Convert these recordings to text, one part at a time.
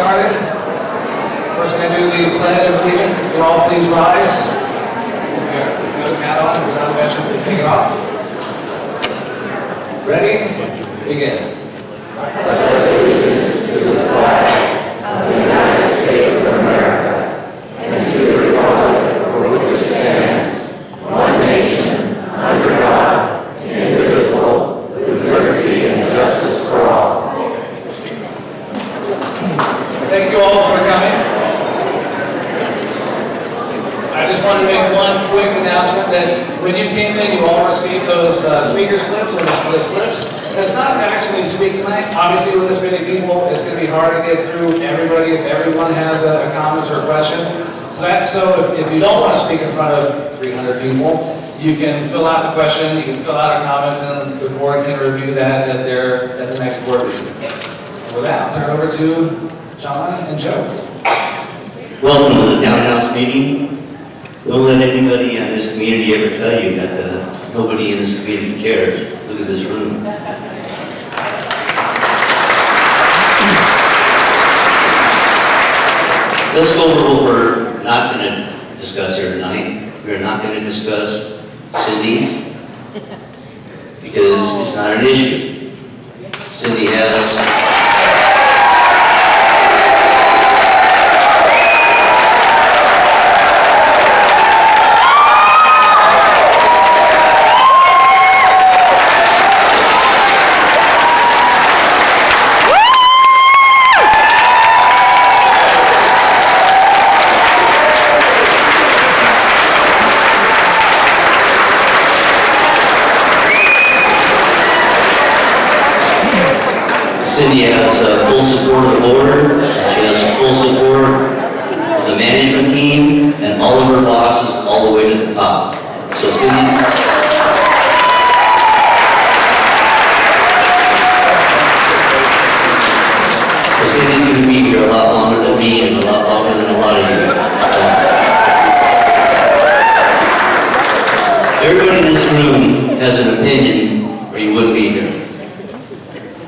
started. First, we're going to do the Pledge of Allegiance. If you all please rise. Here, put a hat on. If you're not a veteran, please take it off. Ready? Begin. I pledge allegiance to the flag of the United States of America and to the republic for which it stands, one nation, under God, indivisible, with liberty and justice for all. Thank you all for coming. I just wanted to make one quick announcement that when you came in, you all received those speaker slips or the slips. It's not to actually speak tonight. Obviously, with this many people, it's going to be hard to get through everybody if everyone has a comment or a question. So that's so if you don't want to speak in front of 300 people, you can fill out the question, you can fill out a comment, and the board can review that at the next board meeting. With that, I'll turn it over to John and Joe. Welcome to the townhouse meeting. Don't let anybody in this community ever tell you that nobody in this community cares. Look at this room. Let's go over what we're not going to discuss here tonight. We're not going to discuss Cindy because it's not an issue. Cindy has Cindy has full support of the board. She has full support of the management team and all of her bosses all the way to the top. So Cindy's going to be here a lot longer than me and a lot longer than a lot of you. So, everybody in this room has an opinion or you wouldn't be here.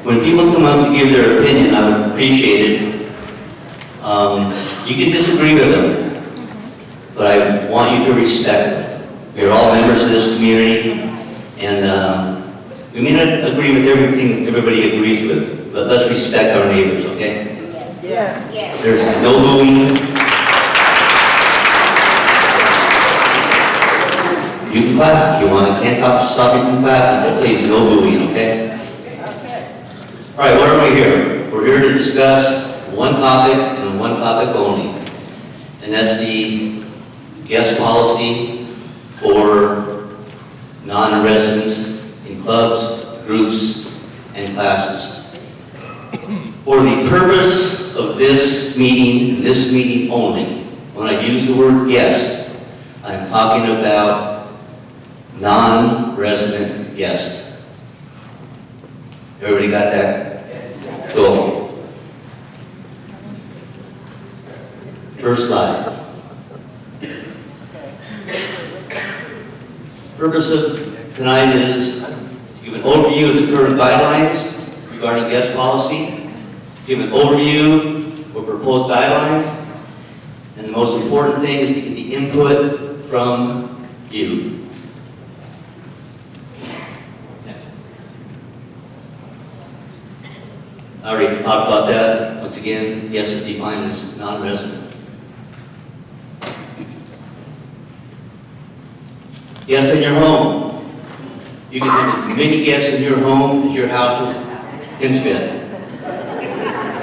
When people come up to give their opinion, I would appreciate it. You can disagree with them, but I want you to respect them. We are all members of this community, and we may not agree with everything everybody agrees with, but let's respect our neighbors, okay? Yes. Yes. There's no booing. You can clap if you want. I can't stop you from clapping, but please, no booing, okay? All right, what are we here? We're here to discuss one topic and one topic only, and that's the guest policy for non-residents in clubs, groups, and classes. For the purpose of this meeting, and this meeting only, when I use the word guest, I'm talking about non-resident guests. Everybody got that? Yes. Cool. First slide. Purpose of tonight is to give an overview of the current guidelines regarding guest policy, give an overview of proposed guidelines, and the most important thing is to get the input from you. I already talked about that. Once again, guest is defined as non-resident. Guests in your home. You can have as many guests in your home as your house can fit.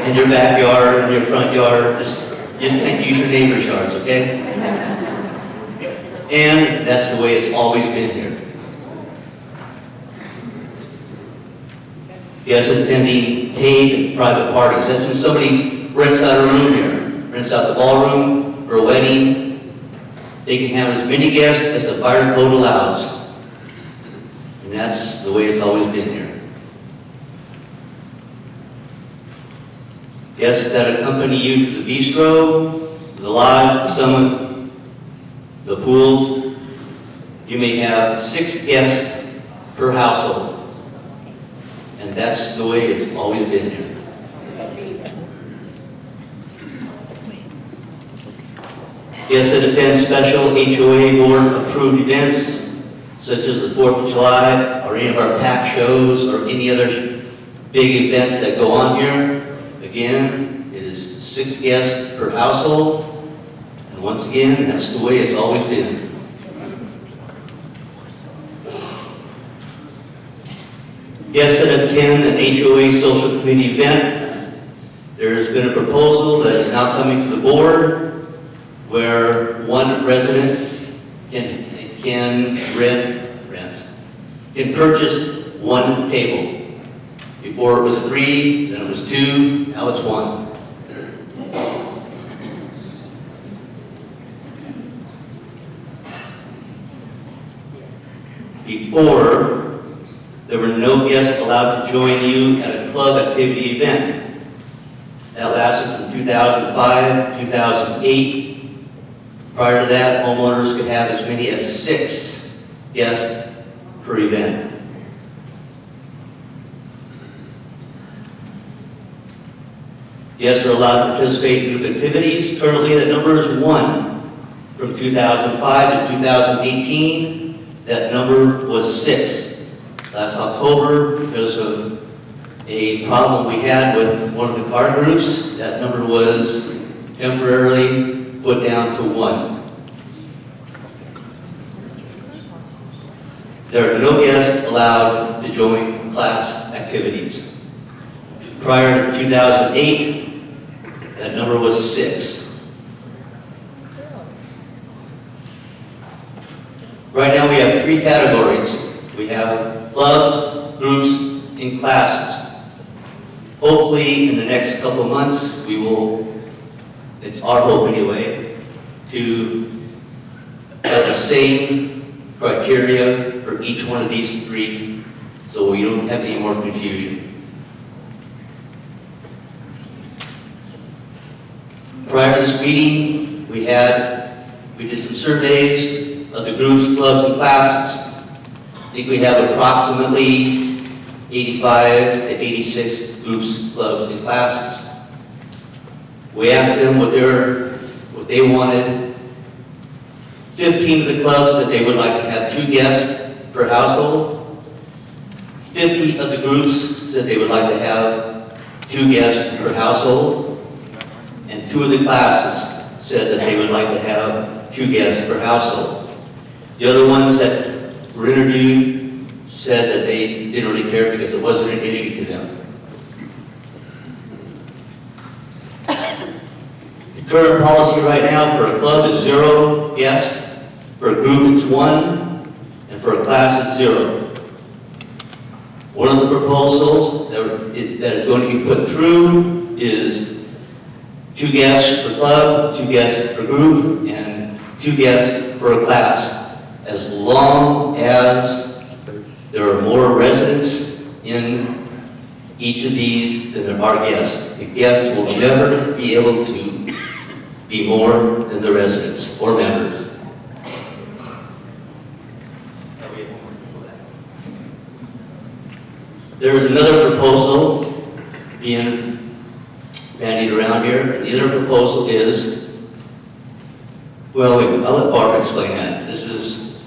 In your backyard, in your front yard, just can't use your neighbor's yards, okay? And that's the way it's always been here. Guests attending paid private parties. That's when somebody rents out a room here, rents out the ballroom for a wedding. They can have as many guests as the fire code allows. And that's the way it's always been here. Guests that accompany you to the bistro, the lodge, the summit, the pools. You may have 6 guests per household. And that's the way it's always been here. Guests that attend special HOA board approved events, such as the 4th of July, or any of our pack shows, or any other big events that go on here. Again, it is 6 guests per household. And once again, that's the way it's always been. Guests that attend an HOA social committee event, there's been a proposal that is now coming to the board where one resident can purchase 1 table. Before it was 3, then it was 2, now it's 1. Before, there were no guests allowed to join you at a club activity event. That lasted from 2005 to 2008. Prior to that, homeowners could have as many as 6 guests per event. Guests are allowed to participate in group activities. Currently, the number is 1. From 2005 to 2018, that number was 6. Last October, because of a problem we had with one of the car groups, that number was temporarily put down to 1. There are no guests allowed to join class activities. Prior to 2008, that number was 6. Right now we have 3 categories. We have clubs, groups, and classes. Hopefully in the next couple of months we will, it's our hope anyway, to have the same criteria for each one of these 3 so we don't have any more confusion. Prior to this meeting, we did some surveys of the groups, clubs, and classes. I think we have approximately 85 to 86 groups, clubs, and classes. We asked them what they wanted. 15 of the clubs said they would like to have 2 guests per household. 50 of the groups said they would like to have 2 guests per household. And 2 of the classes said that they would like to have 2 guests per household. The other ones that were interviewed said that they didn't really care because it wasn't an issue to them. The current policy right now for a club is 0 guests, for a group it's 1, and for a class it's 0. One of the proposals that is going to be put through is 2 guests per club, 2 guests per group, and 2 guests for a class, as long as there are more residents in each of these than there are guests. The guests will never be able to be more than the residents or members. There's another proposal being bandied around here, and the other proposal is, well, wait, I'll let Barbara explain that. This is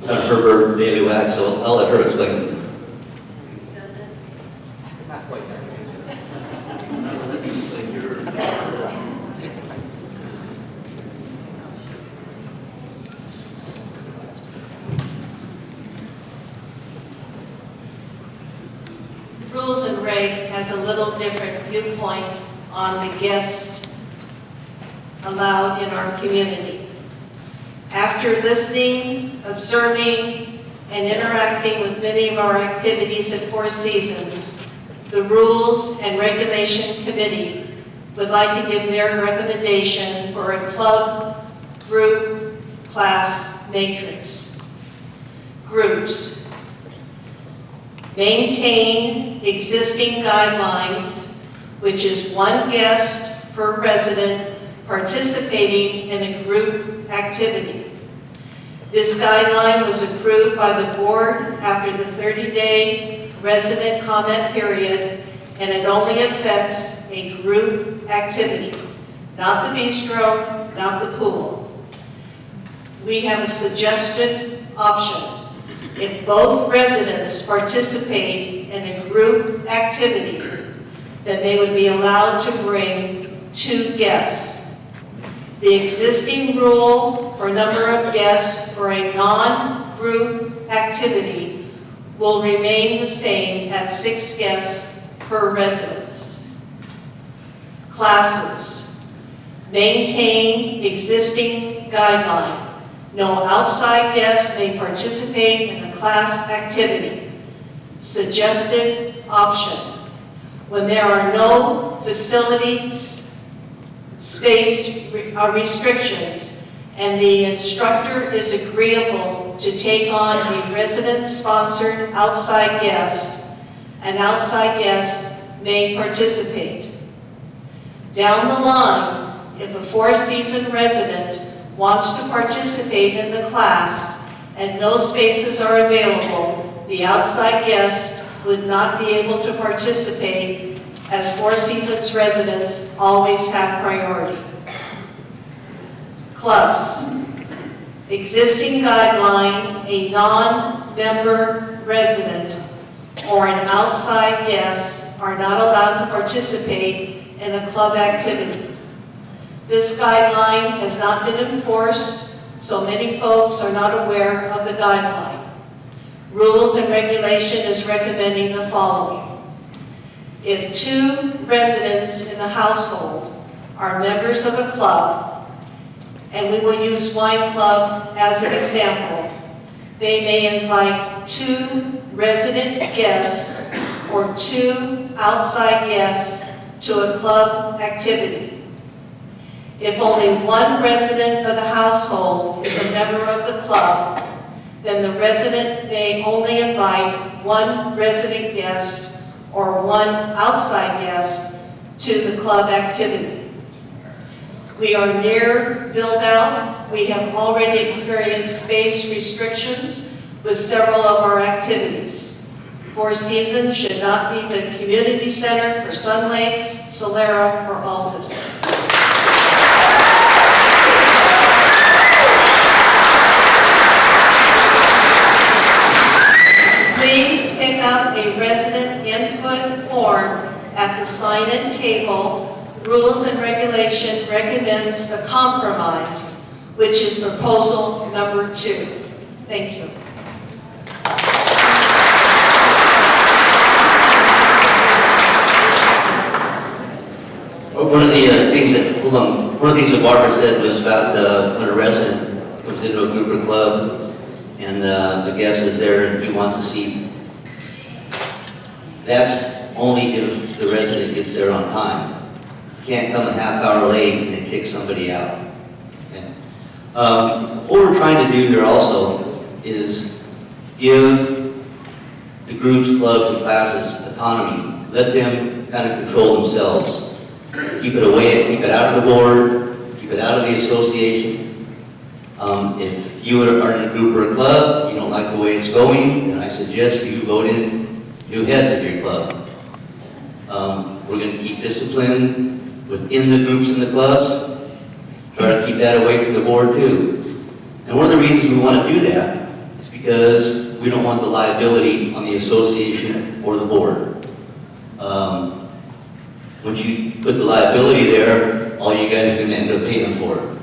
kind of her bailiwick, so I'll let her explain it. Rules and Reg has a little different viewpoint on the guests allowed in our community. After listening, observing, and interacting with many of our activities at Four Seasons, the Rules and Regulation Committee would like to give their recommendation for a club, group, class matrix. Groups. Maintain existing guidelines, which is 1 guest per resident participating in a group activity. This guideline was approved by the board after the 30-day resident comment period, and it only affects a group activity, not the bistro, not the pool. we have a suggested option. If both residents participate in a group activity, then they would be allowed to bring 2 guests. The existing rule for number of guests for a non-group activity will remain the same at 6 guests per residence. Classes. Maintain existing guideline. No outside guests may participate in a class activity. Suggested option. When there are no facilities, space restrictions, and the instructor is agreeable to take on a resident-sponsored outside guest, an outside guest may participate. Down the line, if a Four Seasons resident wants to participate in the class and no spaces are available, the outside guest would not be able to participate, as Four Seasons residents always have priority. Clubs. Existing guideline, a non-member resident or an outside guest are not allowed to participate in a club activity. This guideline has not been enforced, so many folks are not aware of the guideline. Rules and Regulation is recommending the following. If 2 residents in the household are members of a club, and we will use Wine Club as an example, they may invite 2 resident guests or 2 outside guests to a club activity. If only 1 resident of the household is a member of the club, then the resident may only invite 1 resident guest or 1 outside guest to the club activity. We are near build out. We have already experienced space restrictions with several of our activities. Four Seasons should not be the community center for Sun Lakes, Solera, or Altus. Please pick up a resident input form at the sign-in table. Rules and Regulation recommends the compromise, which is proposal number 2. Thank you. One of the things that Barbara said was about when a resident comes into a group or club and the guest is there and he wants a seat. That's only if the resident gets there on time. You can't come a half hour late and then kick somebody out. Okay? What we're trying to do here also is give the groups, clubs, and classes autonomy. Let them kind of control themselves. Keep it away, keep it out of the board, keep it out of the association. If you are in a group or a club, you don't like the way it's going, then I suggest you vote in new heads of your club. We're going to keep discipline within the groups and the clubs. Try to keep that away from the board too. And one of the reasons we want to do that is because we don't want the liability on the association or the board. Once you put the liability there, all you guys are going to end up paying for it.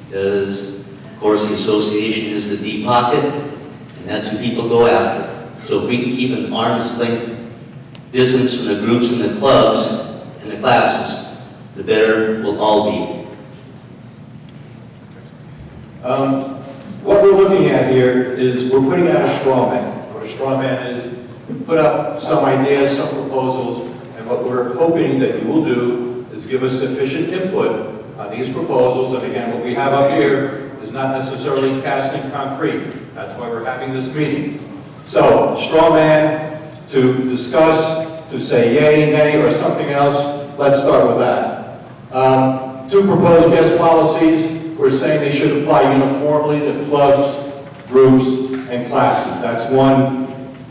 Because, of course, the association is the deep pocket, and that's who people go after. So if we can keep an arm's length distance from the groups and the clubs and the classes, the better we'll all be. What we're looking at here is we're putting out a straw man. What a straw man is, we put up some ideas, some proposals, and what we're hoping that you will do is give us sufficient input on these proposals. And again, what we have up here is not necessarily cast in concrete. That's why we're having this meeting. So, straw man to discuss, to say yay, nay, or something else. Let's start with that. 2 proposed guest policies. We're saying they should apply uniformly to clubs, groups, and classes. That's one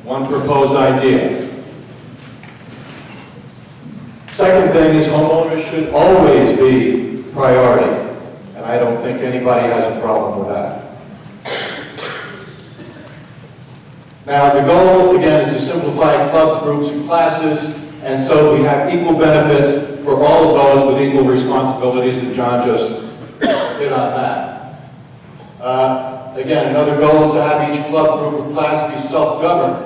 proposed idea. Second thing is homeowners should always be priority. And I don't think anybody has a problem with that. Now, the goal, again, is to simplify clubs, groups, and classes, and so we have equal benefits for all of those with equal responsibilities, and John just hit on that. Again, another goal is to have each club, group, or class be self-governed.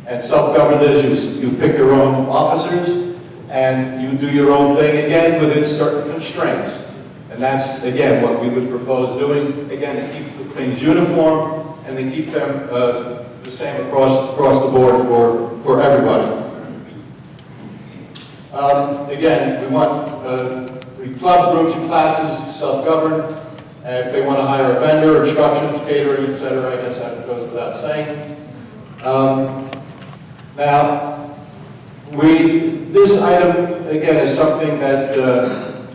And self-governed is you pick your own officers, and you do your own thing, again, within certain constraints. And that's, again, what we would propose doing, again, to keep things uniform and to keep them the same across the board for everybody. Again, we want the clubs, groups, and classes self-governed. If they want to hire a vendor, instructions, catering, etc., I guess that goes without saying. Now, this item, again, is something that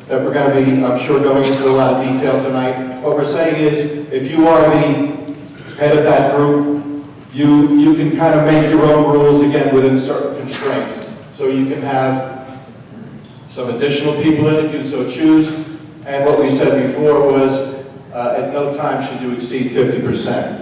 we're going to be, I'm sure, going into a lot of detail tonight. What we're saying is, if you are the head of that group, you can kind of make your own rules, again, within certain constraints. So you can have some additional people in if you so choose. And what we said before was, at no time should you exceed 50%.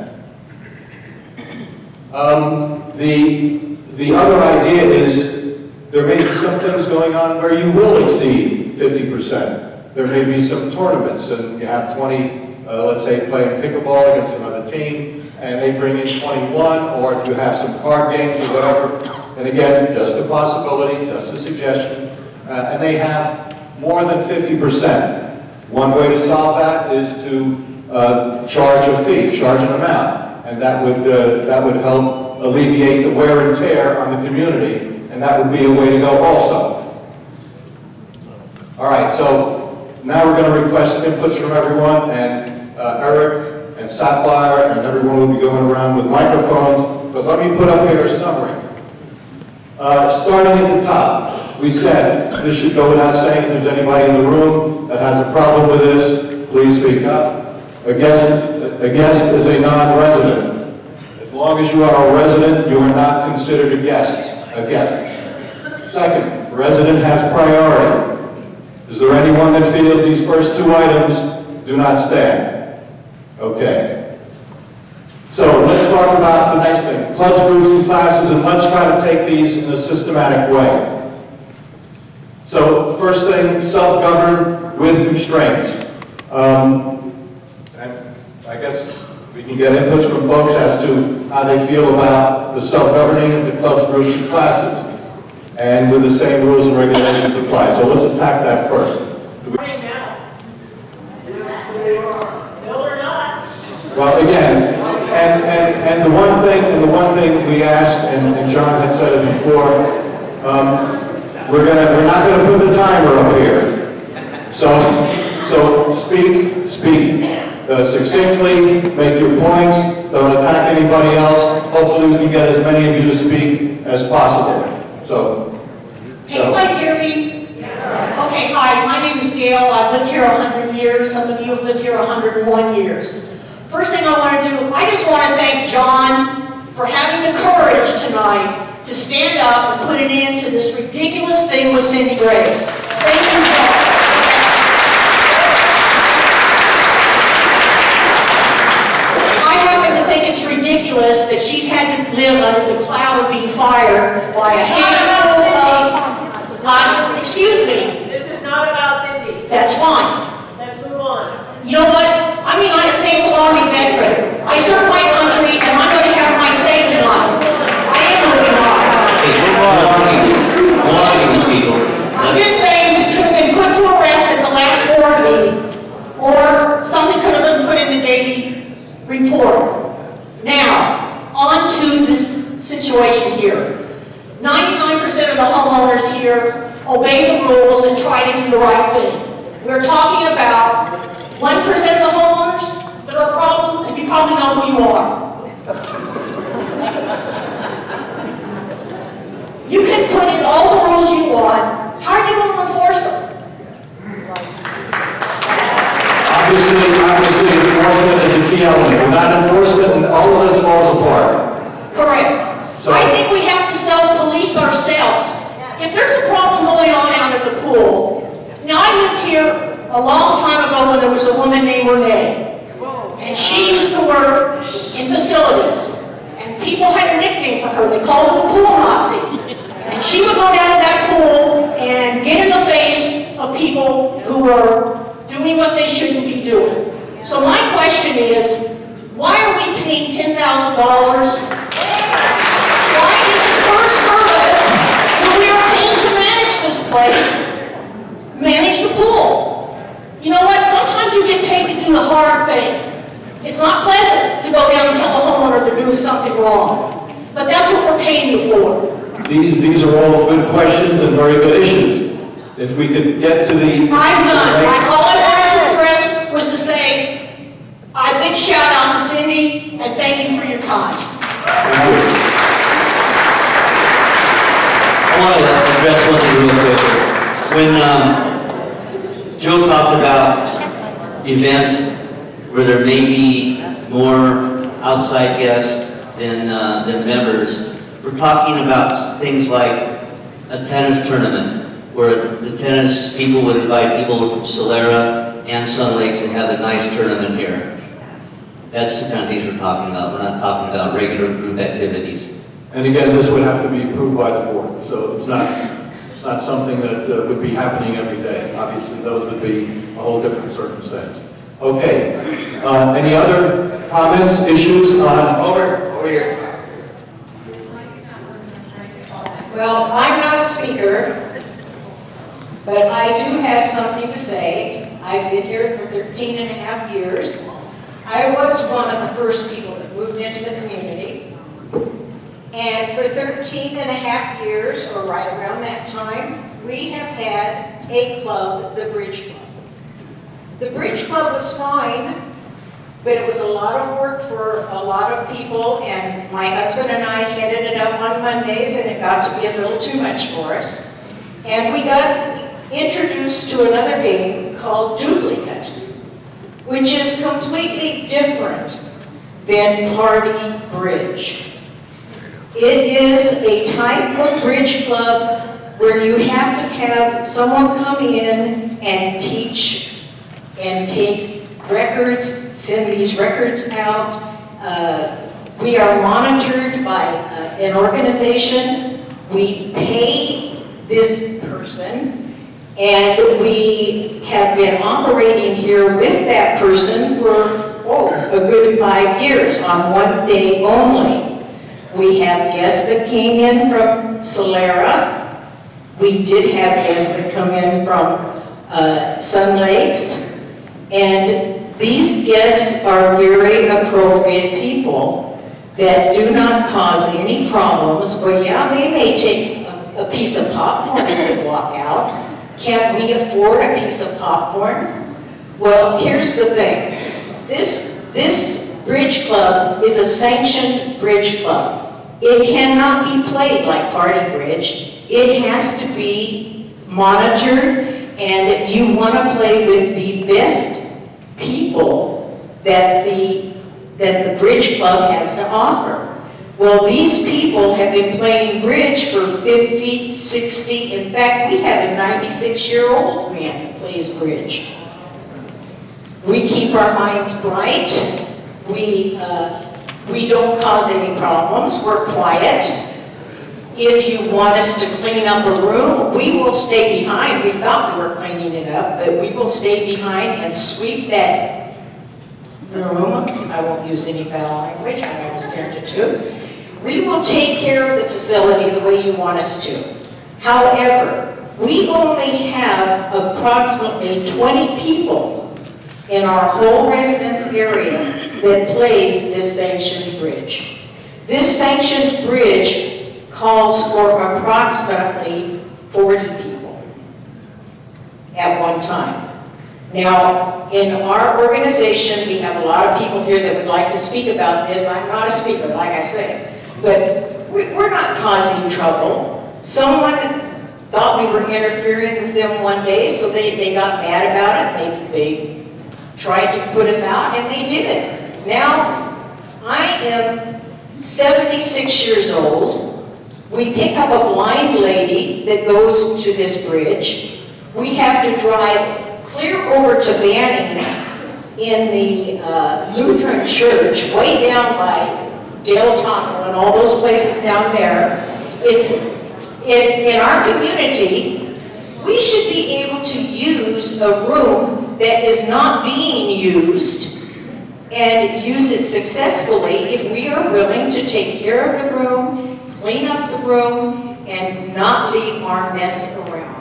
The other idea is there may be some things going on where you will exceed 50%. There may be some tournaments and you have 20, let's say, playing pickleball against another team, and they bring in 21, or if you have some card games or whatever, and again, just a possibility, just a suggestion, and they have more than 50%. One way to solve that is to charge a fee, charge an amount, and that would help alleviate the wear and tear on the community, and that would be a way to go also. All right, so now we're going to request inputs from everyone, and Eric and Sapphire and everyone will be going around with microphones, but let me put up here a summary. Starting at the top, we said this should go without saying. If there's anybody in the room that has a problem with this, please speak up. A guest is a non-resident. As long as you are a resident, you are not considered a guest. Second, resident has priority. Is there anyone that feels these first two items do not stand? Okay. So let's talk about the next thing. Clubs, groups, and classes, and let's try to take these in a systematic way. So first thing, self-govern with constraints. I guess we can get inputs from folks as to how they feel about the self-governing of the clubs, groups, and classes. And with the same rules and regulations apply. So let's attack that first. No, we're not. Well, again, and the one thing we asked, and John had said it before, we're not gonna put the timer up here. So speak succinctly, make your points, don't attack anybody else. Hopefully we can get as many of you to speak as possible. Can you guys hear me? Okay, hi, my name is Gail. I've lived here 100 years. Some of you have lived here 101 years. First thing I want to do, I just want to thank John for having the courage tonight to stand up and put an end to this ridiculous thing with Cindy Graves. Thank you, John. I happen to think it's ridiculous that she's had to live under the cloud of being fired by a handful of... excuse me. This is not about Cindy. That's fine. Let's move on. You know what? I'm a United States Army veteran. I served my country, and I'm going to have my say tonight. I am moving on. Hey, who are these people? I'm just saying this could have been put to rest at the last board meeting, or something could have been put in the daily report. Now, on to this situation here. 99% of the homeowners here obey the rules and try to do the right thing. We're talking about 1% of the homeowners that are a problem, and you probably know who you are. You can put in all the rules you want. How are you going to enforce them? Obviously, enforcement is a key element. Without enforcement, all of this falls apart. Correct. So, I think we have to self-police ourselves. If there's a problem going on out at the pool, now I lived here a long time ago when and there was a woman named Renee. And she used to work in facilities. And people had a nickname for her. They called her the pool Nazi. And she would go down to that pool and get in the face of people who were doing what they shouldn't be doing. So my question is, why are we paying $10,000? Why is it per service when we are paying to manage this place, manage the pool? You know what? Sometimes you get paid to do the hard thing. It's not pleasant to go down and tell the homeowner they're doing something wrong. But that's what we're paying you for. These are all good questions and very good issues. If we could get to the... I'm done. All I wanted to address was to say, a big shout out to Cindy, and thank you for your time. Thank you. I want to address one thing real quick. When Joe talked about events where there may be more outside guests than members, we're talking about things like a tennis tournament, where the tennis people would invite people from Solera and Sun Lakes and have a nice tournament here. That's the kind of things we're talking about. We're not talking about regular group activities. And again, this would have to be approved by the board, so it's not something that would be happening every day. Obviously, those would be a whole different circumstance. Okay, any other comments, issues on... Over here. Well, I'm not a speaker, but I do have something to say. I've been here for 13 and a half years. I was one of the first people that moved into the community. And for 13 and a half years, or right around that time, we have had a club, the Bridge Club. The Bridge Club was fine, but it was a lot of work for a lot of people, and my husband and I headed it up on Mondays, and it got to be a little too much for us. And we got introduced to another game called Duplicate, which is completely different than party bridge. It is a type of bridge club where you have to have someone come in and teach and take records, send these records out. We are monitored by an organization. We pay this person, and we have been operating here with that person for, a good 5 years on one day only. We have guests that came in from Solera. We did have guests that come in from Sun Lakes. And these guests are very appropriate people that do not cause any problems. Well, yeah, they may take a piece of popcorn as they walk out. Can't we afford a piece of popcorn? Well, here's the thing. This bridge club is a sanctioned bridge club. It cannot be played like party bridge. It has to be monitored, and you want to play with the best people that the bridge club has to offer. Well, these people have been playing bridge for 50, 60, in fact, we have a 96-year-old man that plays bridge. We keep our minds bright. We don't cause any problems. We're quiet. If you want us to clean up a room, we will stay behind. We thought we were cleaning it up, but we will stay behind and sweep that room. I won't use any foul language, I was tempted to. We will take care of the facility the way you want us to. However, we only have approximately 20 people in our whole residence area that plays this sanctioned bridge. This sanctioned bridge calls for approximately 40 people at one time. Now, in our organization, we have a lot of people here that would like to speak about this. I'm not a speaker, like I say, but we're not causing trouble. Someone thought we were interfering with them one day, so they got mad about it. They tried to put us out, and they did. Now, I am 76 years old. We pick up a blind lady that goes to this bridge. We have to drive clear over to Banning in the Lutheran church, way down by Dale Tunnel and all those places down there. It's in our community, we should be able to use a room that is not being used and use it successfully if we are willing to take care of the room, clean up the room, and not leave our mess around.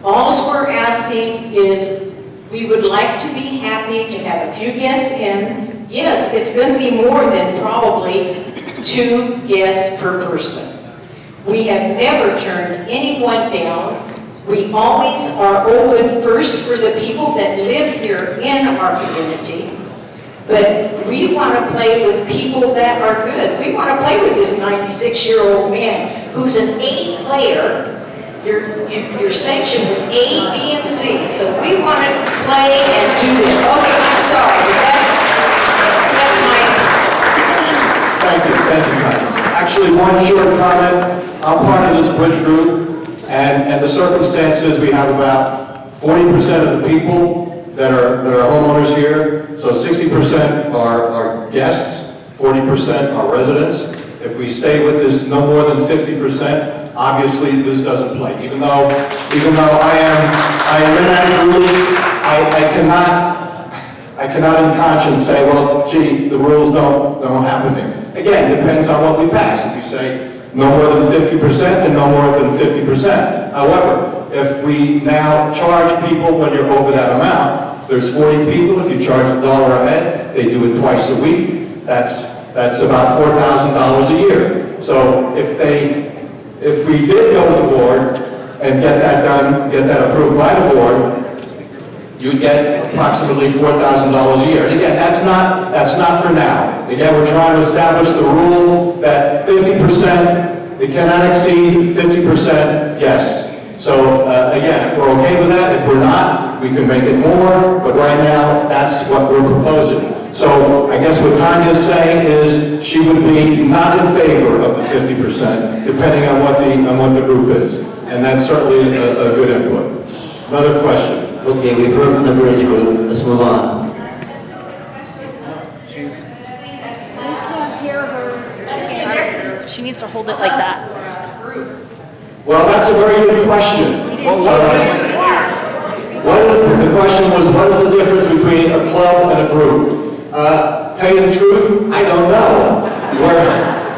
All we're asking is we would like to be happy to have a few guests in. Yes, it's going to be more than probably 2 guests per person. We have never turned anyone down. We always are open first for the people that live here in our community. But we want to play with people that are good. We want to play with this 96-year-old man who's an A player. You're sanctioned with A, B, and C. So we want to play and do this. Okay, I'm sorry, but that's my... Thank you, Connie. Actually, one short comment. I'm part of this bridge group, and the circumstances, we have about 40% of the people that are homeowners here. So 60% are guests, 40% are residents. If we stay with this no more than 50%, obviously this doesn't play. Even though I am in that group, I cannot in conscience say, well, gee, the rules don't happen here. Again, depends on what we pass. If you say no more than 50%, then no more than 50%. However, if we now charge people when you're over that amount, there's 40 people. If you charge $1 a head, they do it twice a week. That's about $4,000 a year. So if we did go to the board and get that done, get that approved by the board, you'd get approximately $4,000 a year. And again, that's not for now. Again, we're trying to establish the rule that 50%, it cannot exceed 50% guests. So again, if we're okay with that, if we're not, we can make it more, but right now, that's what we're proposing. So I guess what Tanya's saying is she would be not in favor of the 50%, depending on what the group is. And that's certainly a good input. Another question. Okay, we've heard from the bridge group. Let's move on. She needs to hold it like that. Well, that's a very good question. The question was, what is the difference between a club and a group? Tell you the truth, I don't know.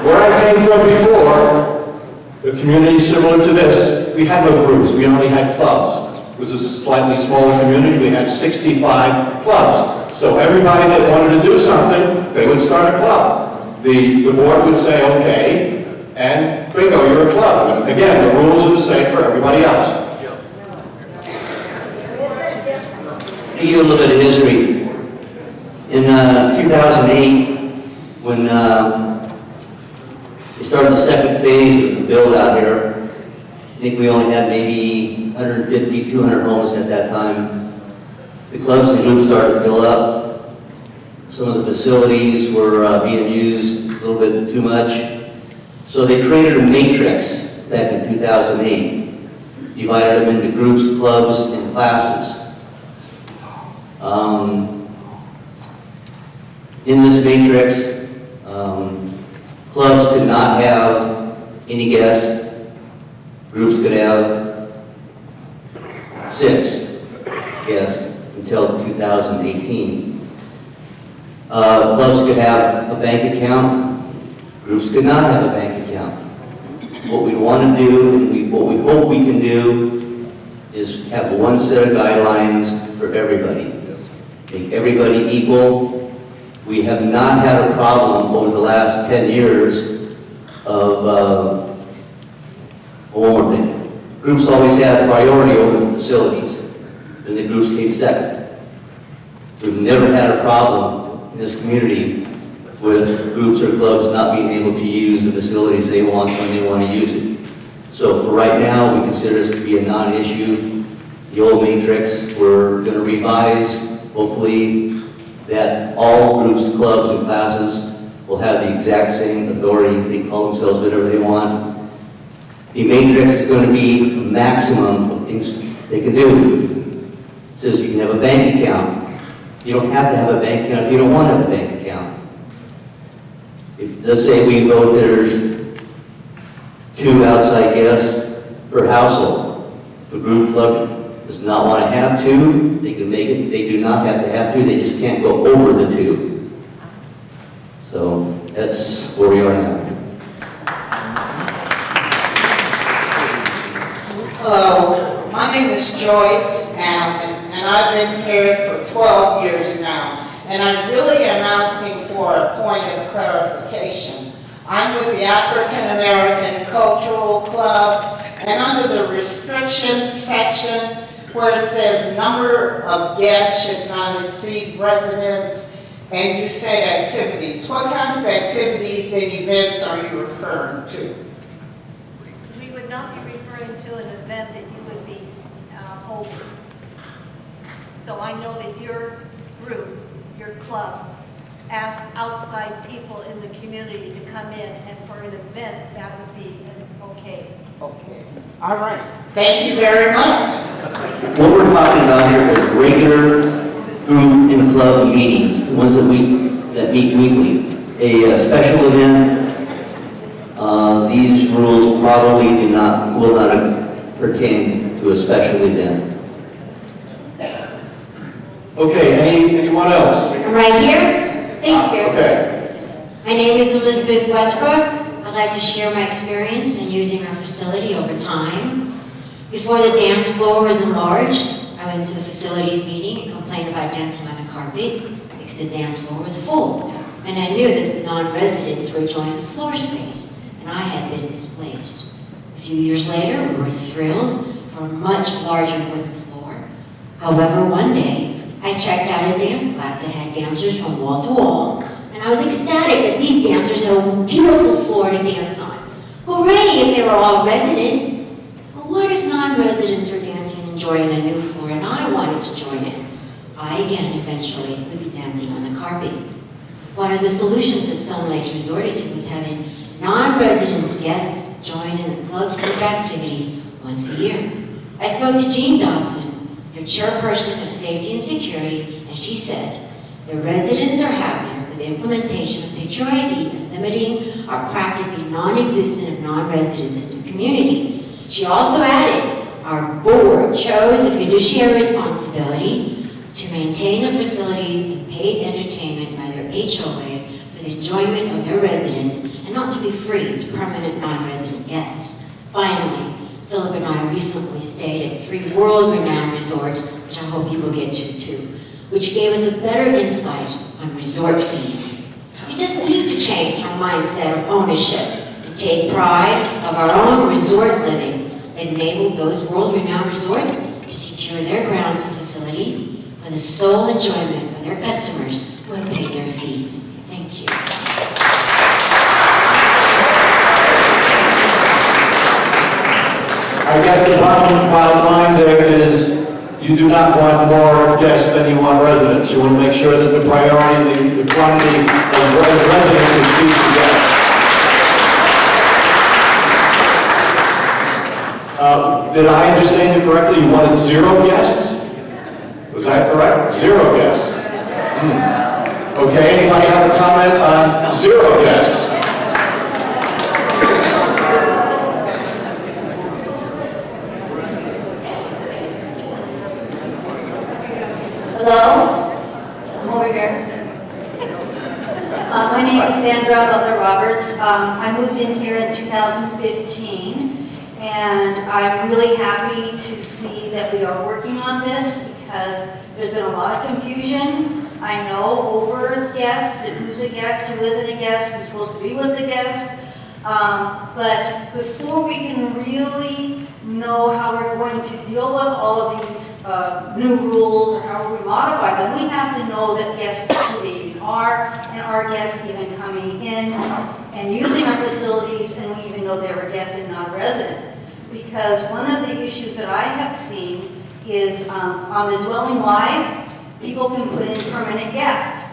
Where I came from before, the community similar to this, we had no groups, we only had clubs. It was a slightly smaller community, we had 65 clubs. So everybody that wanted to do something, they would start a club. The board would say, okay, and bingo, you're a club. And again, the rules are the same for everybody else. I'll give you a little bit of history. In 2008, when we started the second phase of the build out here, I think we only had maybe 150, 200 homes at that time. The clubs and groups started to fill up. Some of the facilities were being used a little bit too much. So they created a matrix back in 2008, divided them into groups, clubs, and classes. In this matrix, clubs could not have any guests. Groups could have 6 guests until 2018. Clubs could have a bank account. Groups could not have a bank account. What we want to do, and what we hope we can do, is have one set of guidelines for everybody. Make everybody equal. We have not had a problem over the last 10 years of, one more thing. Groups always had priority over the facilities, and the groups came second. We've never had a problem in this community with groups or clubs not being able to use the facilities they want when they want to use it. So for right now, we consider this to be a non-issue. The old matrix, we're going to revise, hopefully, that all groups, clubs, and classes will have the exact same authority. They can call themselves whatever they want. The matrix is going to be a maximum of things they can do. says you can have a bank account. You don't have to have a bank account if you don't want to have a bank account. If, let's say we vote there's 2 outside guests per household. If a group club does not want to have 2, they can make it, they do not have to have 2, they just can't go over the 2. So that's where we are now. Hello, my name is Joyce Allen, and I've been here for 12 years now. And I really am asking for a point of clarification. I'm with the African American Cultural Club, and under the restrictions section where it says number of guests should not exceed residents, and you said activities. What kind of activities and events are you referring to? We would not be referring to an event that you would be over. So I know that your group, your club, asks outside people in the community to come in, and for an event, that would be okay. Okay. All right. Thank you very much. What we're talking about here is regular group and club meetings, the ones that meet weekly. A special event, these rules probably will not pertain to a special event. Okay, anyone else? I'm right here. Thank you. Okay. My name is Elizabeth Westbrook. I'd like to share my experience in using our facility over time. Before the dance floor was enlarged, I went to the facilities meeting and complained about dancing on the carpet because the dance floor was full. And I knew that the non-residents were enjoying the floor space, and I had been displaced. A few years later, we were thrilled for a much larger width floor. However, one day, I checked out a dance class that had dancers from wall to wall, and I was ecstatic that these dancers had a beautiful floor to dance on. Hooray if they were all residents! But what if non-residents were dancing and enjoying a new floor and I wanted to join it? I again eventually would be dancing on the carpet. One of the solutions that Sun Lakes resorted to was having non-residents guests join in the club's group activities once a year. I spoke to Jean Dobson, their chairperson of safety and security, and she said, the residents are happier with the implementation of picture ID and limiting our practically non-existent of non-residents in the community. She also added, our board chose the fiduciary responsibility to maintain the facilities and paid entertainment by their HOA for the enjoyment of their residents and not to be free to permanent non-resident guests. Finally, Philip and I recently stayed at 3 world-renowned resorts, which I hope you will get to too, which gave us a better insight on resort fees. We just need to change our mindset of ownership and take pride of our own resort living that enabled those world-renowned resorts to secure their grounds and facilities for the sole enjoyment of their customers who have paid their fees. Thank you. I guess the bottom line there is you do not want more guests than you want residents. You want to make sure that the priority, the quantity of residents exceeds the guests. Did I understand you correctly? You wanted 0 guests? Was that correct? 0 guests. Okay, anybody have a comment on 0 guests? Hello? I'm over here. My name is Sandra Butler Roberts. I moved in here in 2015, and I'm really happy to see that we are working on this because there's been a lot of confusion. I know over guests, who's a guest, who isn't a guest, who's supposed to be with the guest. But before we can really know how we're going to deal with all of these new rules or how we modify them, we have to know that guests who they even are, and our guests even coming in and using our facilities, and we even know they're a guest and not a resident. Because one of the issues that I have seen is on the Dwelling Live, people can put in permanent guests.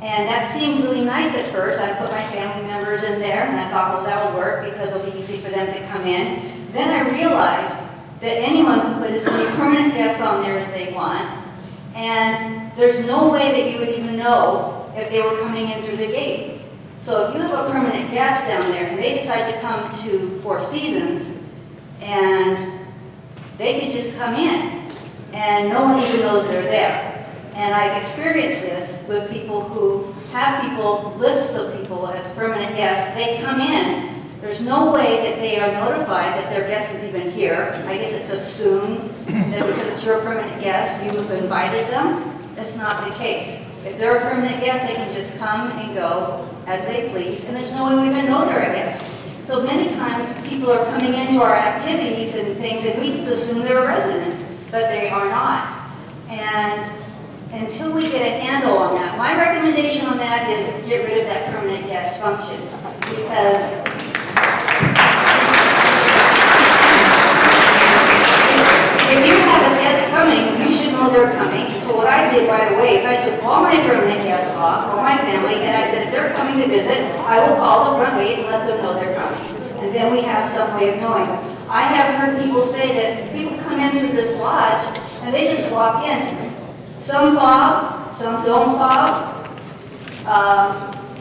And that seemed really nice at first. I put my family members in there, and I thought, well, that will work because it'll be easy for them to come in. Then I realized that anyone can put as many permanent guests on there as they want, And there's no way that you would even know if they were coming in through the gate. So if you have a permanent guest down there and they decide to come to Four Seasons, and they could just come in and no one even knows they're there. And I've experienced this with people who have lists of people as permanent guests. They come in, there's no way that they are notified that their guest is even here. I guess it's assumed that because it's your permanent guest, you have invited them. That's not the case. If they're a permanent guest, they can just come and go as they please, and there's no way we even know they're a guest. So many times, people are coming into our activities and things, and we just assume they're a resident, but they are not. And until we get a handle on that, my recommendation on that is get rid of that permanent guest function, because if you have a guest coming, you should know they're coming. So what I did right away is I took all my permanent guests off, all my family, and I said, if they're coming to visit, I will call the front gate and let them know they're coming. And then we have some way of knowing. I have heard people say that people come in through this lodge and they just walk in. Some fob, some don't fob.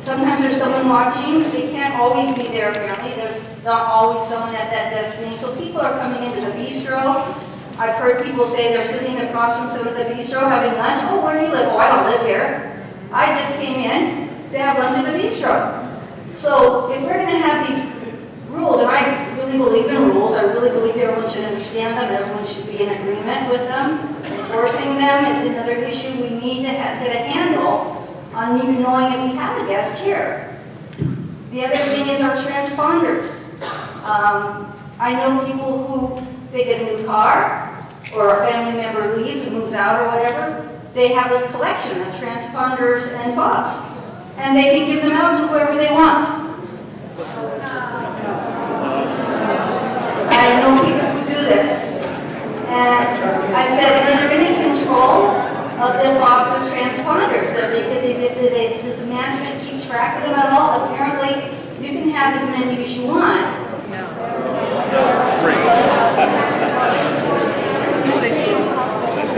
Sometimes there's someone watching. They can't always be there apparently. There's not always someone at that destination. So people are coming into the bistro. I've heard people say they're sitting across from someone at the bistro having lunch. Oh, where do you live? Oh, I don't live here. I just came in to have lunch at the bistro. So if we're going to have these rules, and I really believe in rules, I really believe everyone should understand them, everyone should be in agreement with them. Enforcing them is another issue. We need to get a handle on even knowing if we have a guest here. The other thing is our transponders. I know people who, they get a new car, or a family member leaves and moves out or whatever, they have this collection of transponders and fobs. And they can give them out to whoever they want. I know people who do this. And I said, is there any control of the fobs or transponders? Does the management keep track of them at all? Apparently, you can have as many as you want.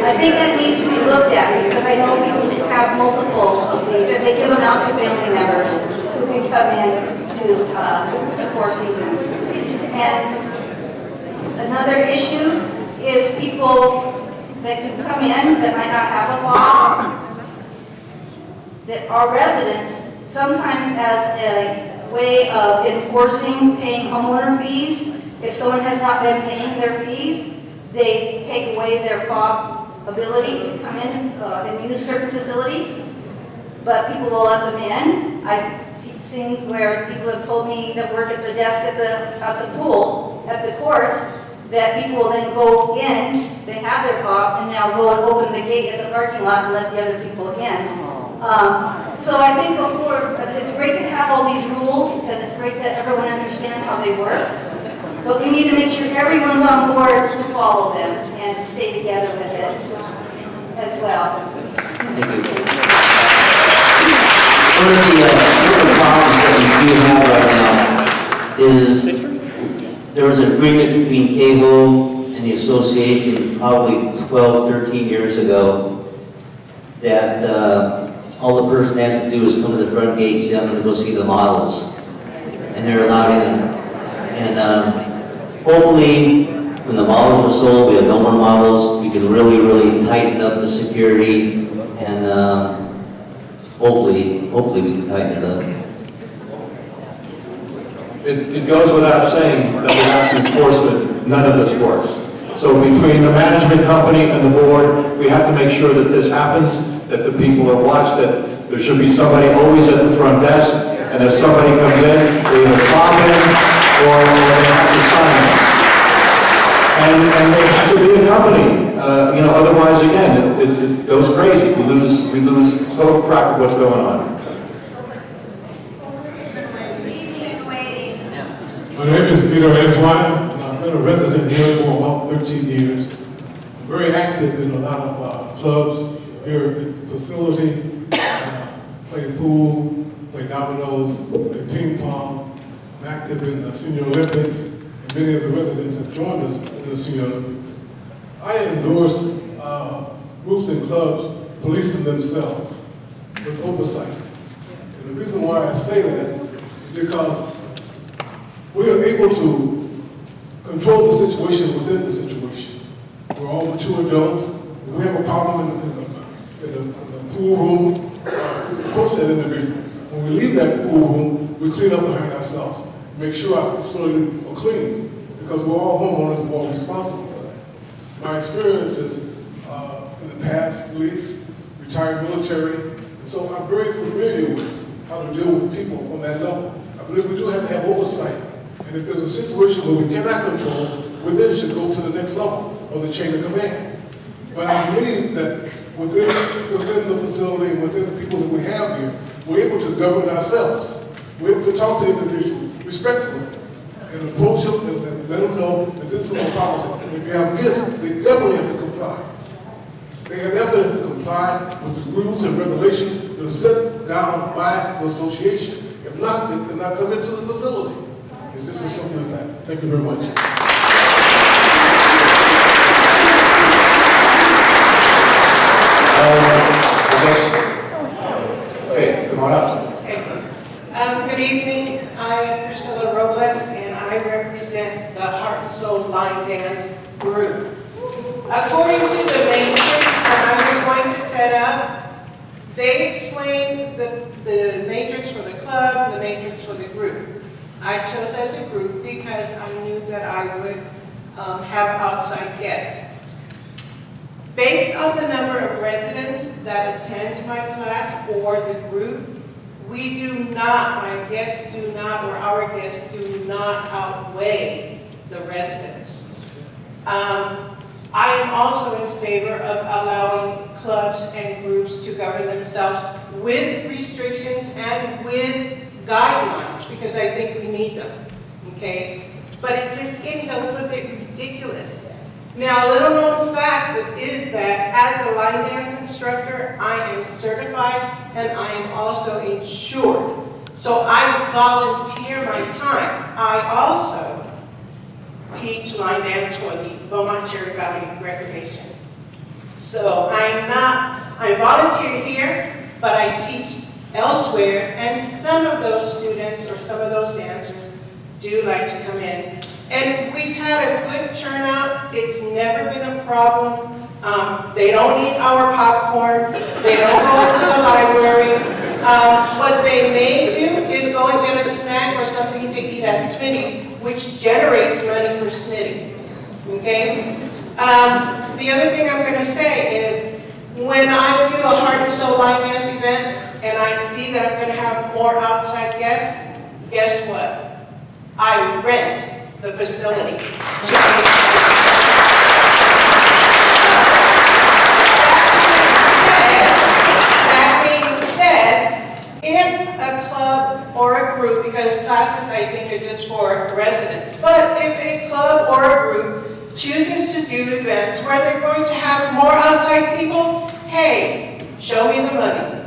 I think that needs to be looked at, because I know people who have multiple of these, and they give them out to family members who can come in to Four Seasons. And another issue is people that can come in that might not have a fob, that are residents, sometimes as a way of enforcing paying homeowner fees. If someone has not been paying their fees, they take away their fob ability to come in and use certain facilities, but people will let them in. I've seen where people have told me that work at the desk at the pool, at the courts, that people will then go in, they have their fob, and now go and open the gate at the parking lot and let the other people in. So I think it's great to have all these rules, and it's great that everyone understands how they work, but we need to make sure everyone's on board to follow them and to stay together with it as well. Thank you. One of the problems that we do have right now is there was an agreement between CAHO and the association probably 12, 13 years ago that all the person has to do is come to the front gate and say, I'm going to go see the models. And they're allowed in. And hopefully, when the models are sold, we have no more models, we can really, really tighten up the security, and hopefully we can tighten it up. It goes without saying that without enforcement, none of this works. So between the management company and the board, we have to make sure that this happens, that the people are watched, that there should be somebody always at the front desk, and if somebody comes in, they either pop in or they have to sign in. And they have to be accompanied. Otherwise, again, it goes crazy. We lose total track of what's going on. My name is Peter Antoine, and I've been a resident here for about 13 years. I'm very active in a lot of clubs here at the facility. Play pool, play dominoes, play ping pong. I'm active in the Senior Olympics, and many of the residents have joined us in the Senior Olympics. I endorse groups and clubs policing themselves with oversight. And the reason why I say that is because we are able to control the situation within the situation. We're all mature adults. We have a problem in the pool room. We approach that individual. When we leave that pool room, we clean up behind ourselves. Make sure our facility are clean, because we're all homeowners and we're all responsible for that. My experiences in the past, police, retired military, and so I'm very familiar with how to deal with people on that level. I believe we do have to have oversight. And if there's a situation where we cannot control, we then should go to the next level of the chain of command. But I believe that within the facility and within the people that we have here, we're able to govern ourselves. We're able to talk to individuals respectfully and approach them and let them know that this is a policy. And if you have guests, they definitely have to comply. They definitely have to comply with the rules and regulations that are set down by the association. If not, they cannot come into the facility. It's just as simple as that. Thank you very much. Okay, come on up. Good evening. I am Priscilla Robles, and I represent the Heart and Soul Line Band group. According to the matrix that I was going to set up, they explained the matrix for the club, the matrix for the group. I chose as a group because I knew that I would have outside guests. Based on the number of residents that attend my class or the group, we do not, my guests do not, or our guests do not outweigh the residents. I am also in favor of allowing clubs and groups to govern themselves with restrictions and with guidelines, because I think we need them, okay? But it's just getting a little bit ridiculous. Now, a little known fact is that as a line dance instructor, I am certified and I am also insured. So I volunteer my time. I also teach line dance for the Beaumont Cherry Valley Recreation. So I volunteer here, but I teach elsewhere, and some of those students or some of those dancers do like to come in. And we've had a good turnout. It's never been a problem. They don't eat our popcorn. They don't go into the library. What they may do is go and get a snack or something to eat at Smitty's, which generates money for Smitty. Okay? The other thing I'm going to say is, when I do a Heart and Soul line dance event and I see that I'm going to have more outside guests, guess what? I rent the facility. That being said, if a club or a group, because classes I think are just for residents, but if a club or a group chooses to do events where they're going to have more outside people, hey, show me the money.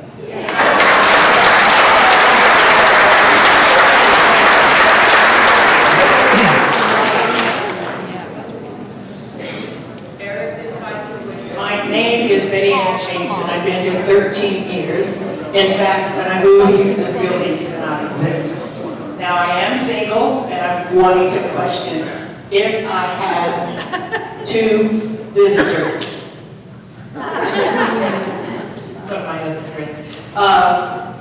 My name is Betty Ann James, and I've been here 13 years. In fact, when I moved here, this building did not exist. Now, I am single, and I'm wanting to question if I have 2 visitors. One of my other friends.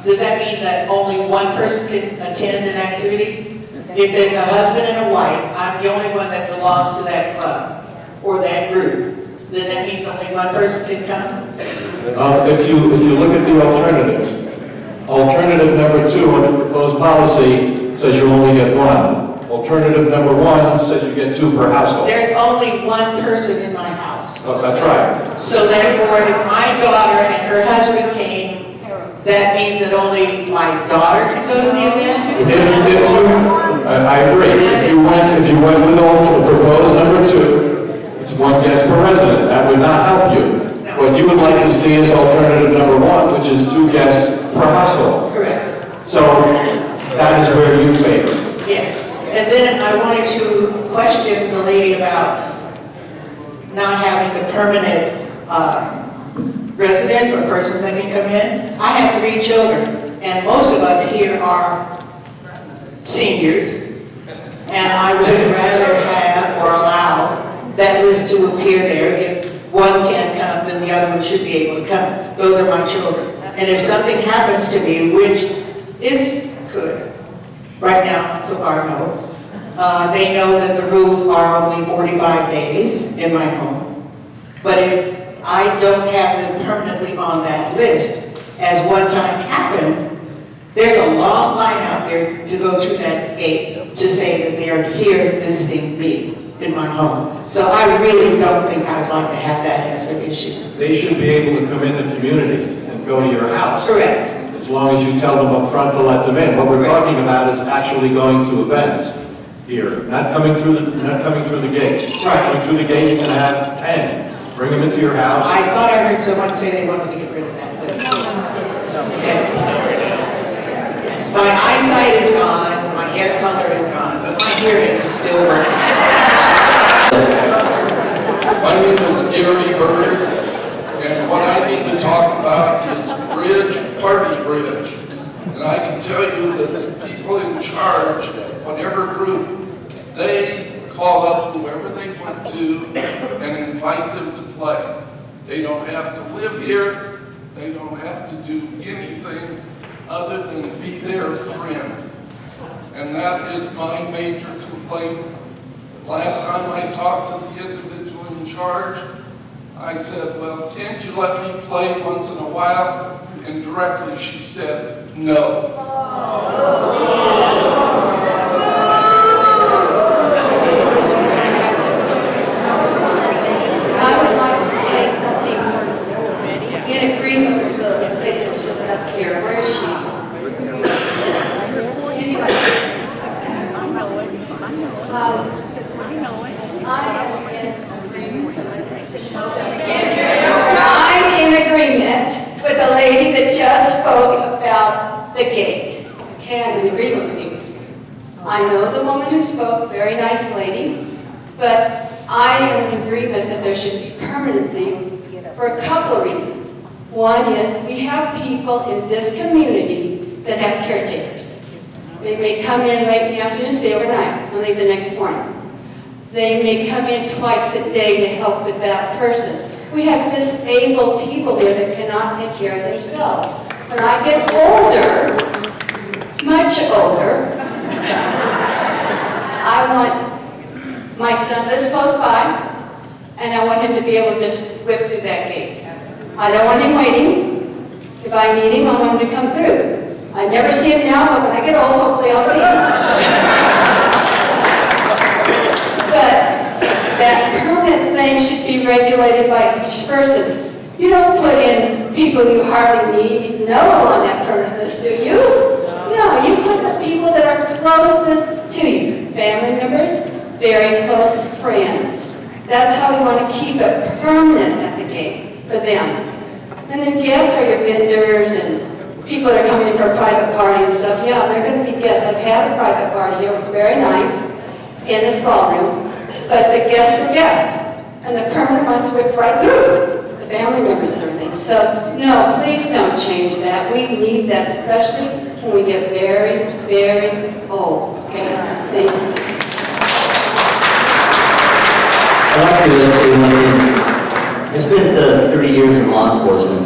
Does that mean that only one person can attend an activity? If there's a husband and a wife, I'm the only one that belongs to that club or that group, then that means only one person can come? If you look at the alternatives, alternative number 2 on the proposed policy says you only get 1. Alternative number 1 says you get 2 per household. There's only one person in my house. Oh, that's right. So therefore, if my daughter and her husband came, that means that only my daughter can go to the event? I agree. If you went with proposed number 2, it's 1 guest per resident. That would not help you. No. What you would like to see is alternative number 1, which is 2 guests per household. Correct. So that is where you favor. Yes. And then I wanted to question the lady about not having the permanent residents or persons that can come in. I have 3 children, and most of us here are seniors, and I would rather have or allow that list to appear there. If one can't come, then the other one should be able to come. Those are my children. And if something happens to me, which could, right now, so far, no, they know that the rules are only 45 days in my home. But if I don't have them permanently on that list, as one time happened, there's a long line out there to go through that gate to say that they are here visiting me in my home. So I really don't think I'd like to have that as an issue. They should be able to come in the community and go to your house. Correct. As long as you tell them up front to let them in. What we're talking about is actually going to events here, not coming through the gate. Right. Coming through the gate, you can have 10. Bring them into your house. I thought I heard someone say they wanted to get rid of that list. Okay. My eyesight is gone, my hair color is gone, but my hearing is still working. My name is Gary Bird, and what I need to talk about is Party Bridge. And I can tell you that the people in charge, whatever group, they call up whoever they want to and invite them to play. They don't have to live here, they don't have to do anything other than be their friend. And that is my major complaint. Last time I talked to the individual in charge, I said, well, can't you let me play once in a while? And directly she said, no. I would like to say something in agreement with the lady that's just up here. Where is she? Anyway. I'm in agreement with the lady that just spoke about the gate. Okay, I'm in agreement with you. I know the woman who spoke, very nice lady, but I am in agreement that there should be permanency for a couple of reasons. One is we have people in this community that have caretakers. They may come in late in the afternoon, stay overnight, and leave the next morning. They may come in twice a day to help with that person. We have disabled people here that cannot take care of themselves. When I get older, much older, I want my son lives close by, and I want him to be able to just whip through that gate. I don't want him waiting. If I need him, I want him to come through. I never see him now, but when I get old, hopefully I'll see him. But that permanent thing should be regulated by each person. You don't put in people you hardly need, no on that permanent list, do you? No, you put the people that are closest to you. Family members, very close friends. That's how we want to keep it permanent at the gate for them. And then guests are your vendors and people that are coming in for a private party and stuff. Yeah, they're going to be guests. I've had a private party here. It was very nice in this ballroom. But the guests were guests. And the permanent ones whipped right through. The family members and everything. So, no, please don't change that. We need that, especially when we get very, very old. Okay? Thank you. I'd like to say one thing. I spent 30 years in law enforcement,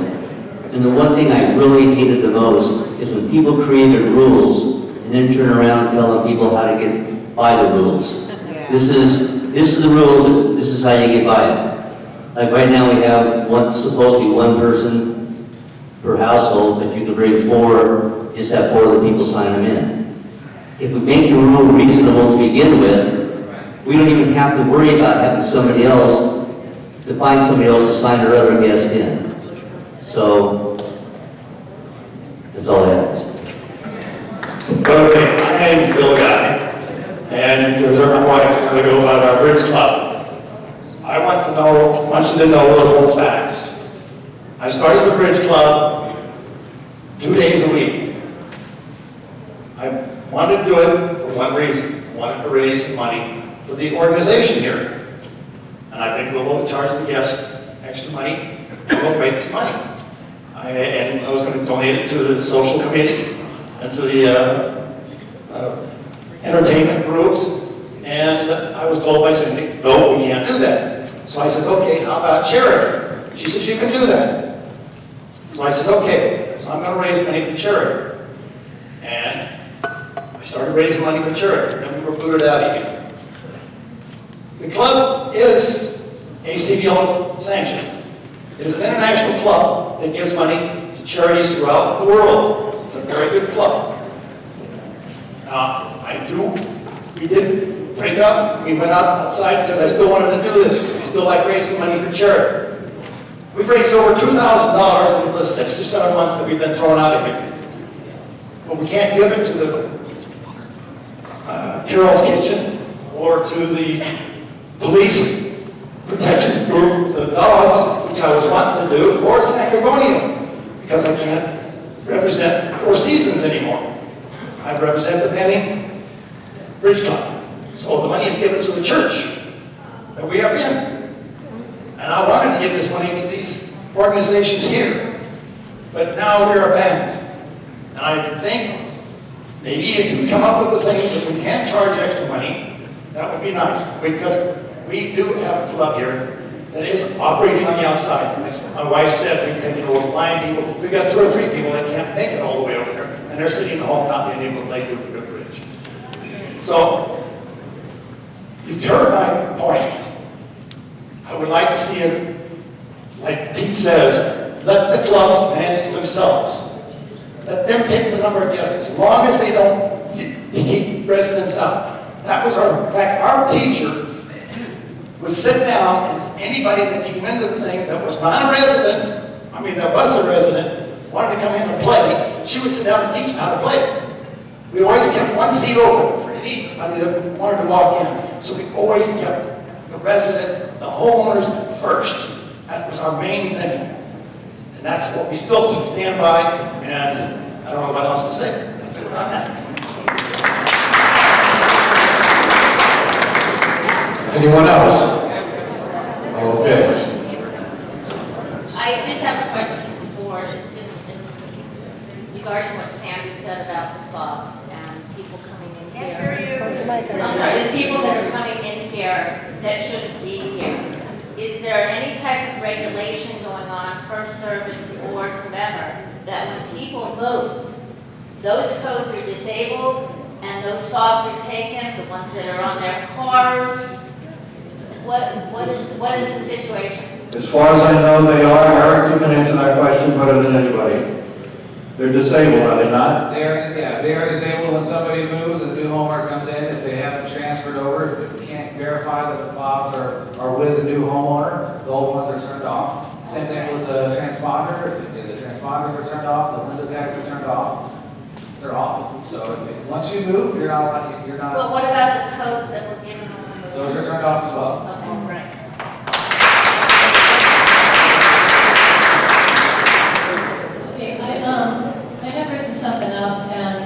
and the one thing I really hated the most is when people created rules and then turn around and tell people how to get by the rules. Yeah. This is the rule, this is how you get by it. Like right now we have supposedly one person per household, but you can bring 4, just have 4 other people sign them in. If we make the rule reasonable to begin with, we don't even have to worry about having somebody else to find somebody else to sign their other guest in. So, that's all I have to say. Okay, my name's Bill Guy, and to observe my wife, I'm going to go about our bridge club. I want you to know little facts. I started the bridge club 2 days a week. I wanted to do it for one reason. I wanted to raise some money for the organization here. And I think we'll charge the guests extra money, and we'll make some money. And I was going to donate it to the social committee and to the entertainment groups. And I was told by Cindy, no, we can't do that. So I says, okay, how about charity? She says, you can do that. So I says, okay, so I'm going to raise money for charity. And I started raising money for charity. Then we were booted out of here. The club is ACBO sanctioned. It is an international club that gives money to charities throughout the world. It's a very good club. Now, we did break up, and we went outside because I still wanted to do this. I still like raising money for charity. We've raised over $2,000 in the 6 or 7 months that we've been thrown out of here. But we can't give it to the Carol's Kitchen or to the police protection group, the dogs, which I was wanting to do, or San Gregorio, because I can't represent Four Seasons anymore. I represent the Benning Bridge Club. So the money is given to the church that we are in. And I wanted to give this money to these organizations here. But now we're a band. And I think maybe if you come up with the things, if we can't charge extra money, that would be nice. Because we do have a club here that is operating on the outside. Like my wife said, we're blind people. We've got 2 or 3 people that can't make it all the way over there. And they're sitting at home not being able to play good bridge. So, you've heard my points. I would like to see it, like Pete says, let the clubs manage themselves. Let them pick the number of guests, as long as they don't keep residents out. That was in fact, our teacher would sit down, and anybody that came into the thing that was not a resident, that was a resident, wanted to come in and play, she would sit down and teach them how to play. We always kept one seat open for anybody that wanted to walk in. So we always kept the resident, the homeowners first. That was our main thing. And that's what we still stand by, and I don't know what else to say. That's it on that. Anyone else? Okay. I just have a question for, regarding what Sandy said about the fobs and people coming in here. I'm sorry, the people that are coming in here that shouldn't be here. Is there any type of regulation going on, first service, the board, whoever, that when people move, those codes are disabled and those fobs are taken, the ones that are on their cars? What is the situation? As far as I know, they are. Eric, you can answer that question better than anybody. They're disabled, are they not? They are disabled when somebody moves and the new homeowner comes in. If they haven't transferred over, if we can't verify that the fobs are with the new homeowner, the old ones are turned off. Same thing with the transponder. If the transponders are turned off, the windows have to be turned off. They're off. So once you move, you're not. Well, what about the codes that were given on the? Those are turned off as well. Okay, right. I have written something up, and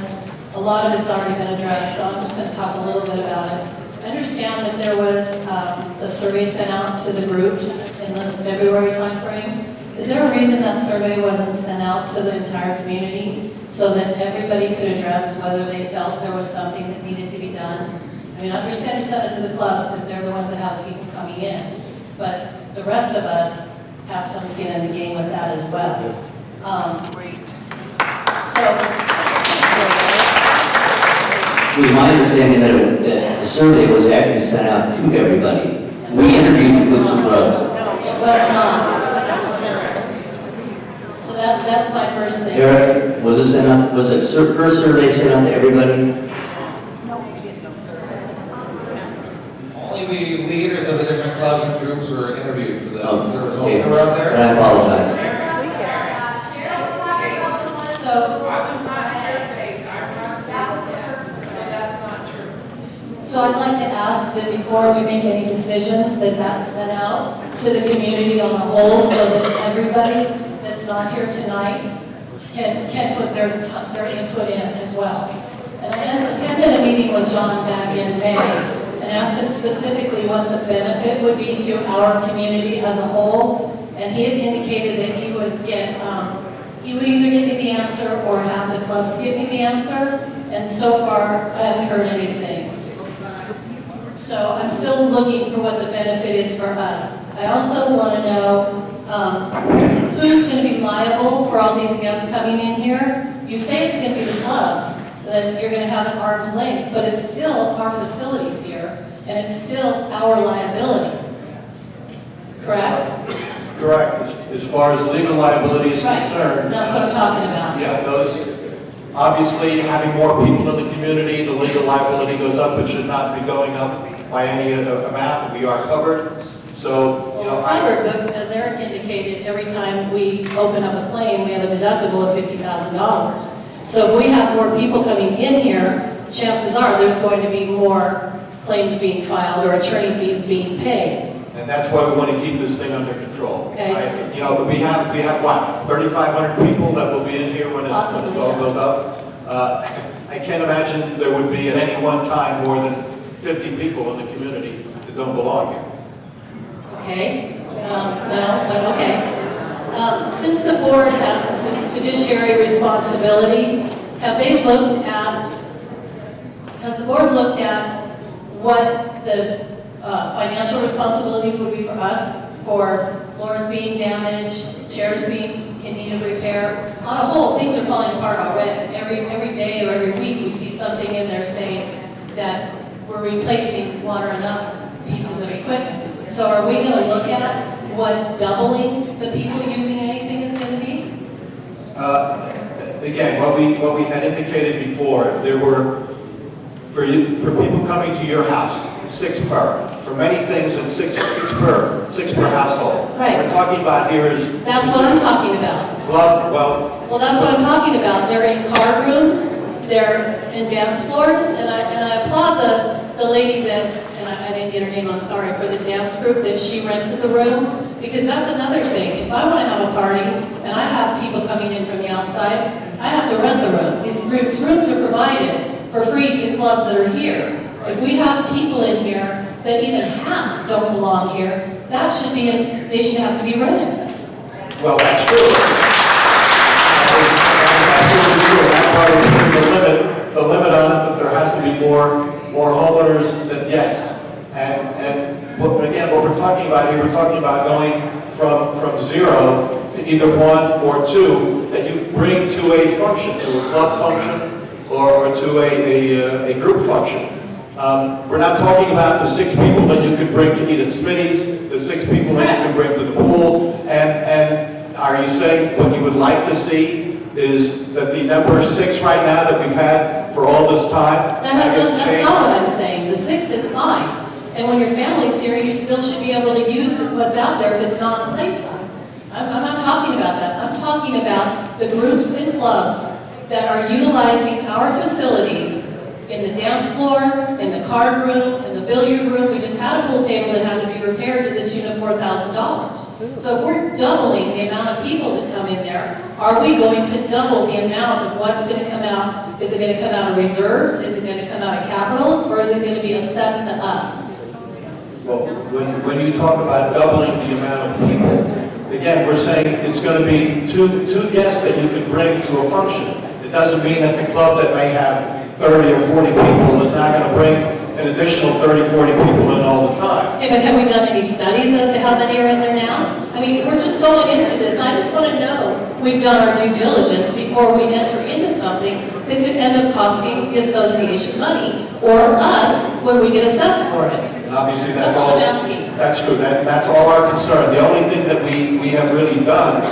a lot of it's already been addressed, so I'm just going to talk a little bit about it. I understand that there was a survey sent out to the groups in the February timeframe. Is there a reason that survey wasn't sent out to the entire community so that everybody could address whether they felt there was something that needed to be done? I understand you sent it to the clubs because they're the ones that have the people coming in, but the rest of us have some skin in the game with that as well. It was my understanding that the survey was actually sent out to everybody. We interviewed the groups of clubs. It was not. So that's my first thing. Eric, was it sent out? Was it first survey sent out to everybody? Only the leaders of the different clubs and groups were interviewed for the results Okay. that were out there. I apologize. So I'd like to ask that before we make any decisions, that that's sent out to the community on the whole so that everybody that's not here tonight can put their input in as well. And I attended a meeting with John back in May and asked him specifically what the benefit would be to our community as a whole. and he had indicated that he would get, he would either give me the answer or have the clubs give me the answer, and so far, I haven't heard anything. So I'm still looking for what the benefit is for us. I also want to know who's going to be liable for all these guests coming in here. You say it's going to be the clubs, that you're going to have an arm's length, but it's still our facilities here, and it's still our liability. Correct? Correct. As far as legal liability is concerned. That's what I'm talking about. Yeah, those, obviously, having more people in the community, the legal liability goes up. It should not be going up by any amount. We are covered. So, you know, Covered, but as Eric indicated, every time we open up a claim, we have a deductible of $50,000. So if we have more people coming in here, chances are there's going to be more claims being filed or attorney fees being paid. And that's why we want to keep this thing under control. Okay. You know, we have what, 3,500 people that will be in here when it's all built up. I can't imagine there would be at any one time more than 50 people in the community that don't belong here. Okay, no, but okay. Since the board has a fiduciary responsibility, have they looked at, has the board looked at what the financial responsibility would be for us for floors being damaged, chairs being in need of repair? On a whole, things are falling apart already. Every day or every week we see something in there saying that we're replacing one or another pieces of equipment. So are we going to look at what doubling the people using anything is going to be? Again, what we had indicated before, there were, for people coming to your house, 6 per. For many things, it's 6 per household. Right. What we're talking about here is... That's what I'm talking about. Club, well... Well, that's what I'm talking about. They're in card rooms, they're in dance floors, and I applaud the lady that, and I didn't get her name, I'm sorry, for the dance group, that she rented the room, because that's another thing. If I want to have a party, and I have people coming in from the outside, I have to rent the room. These rooms are provided for free to clubs that are here. If we have people in here that even half don't belong here, that should be, they should have to be rented. Well, that's true. That's why we're putting the limit on it, that there has to be more homeowners than guests. And again, what we're talking about here, we're talking about going from 0 to either 1 or 2 that you bring to a function, to a club function or to a group function. We're not talking about the 6 people that you could bring to eat at Smitty's, the 6 people that you can bring to the pool, and are you saying what you would like to see is that the number 6 right now that we've had for all this time? That's not what I'm saying. The 6 is fine. And when your family's here, you still should be able to use what's out there if it's not playtime. I'm not talking about that. I'm talking about the groups and clubs that are utilizing our facilities in the dance floor, in the card room, in the billiard room. We just had a pool table that had to be repaired to the tune of $4,000. So if we're doubling the amount of people that come in there, are we going to double the amount of what's going to come out? Is it going to come out of reserves? Is it going to come out of capitals? Or is it going to be assessed to us? Well, when you talk about doubling the amount of people, again, we're saying it's going to be two guests that you can bring to a function. It doesn't mean that the club that may have 30 or 40 people is not going to bring an additional 30, 40 people in all the time. Okay, but have we done any studies as to how many are in there now? I mean, we're just going into this. I just want to know we've done our due diligence before we enter into something that could end up costing the association money or us when we get assessed for it. And obviously that's all I'm asking. That's true. That's all our concern. The only thing that we have really done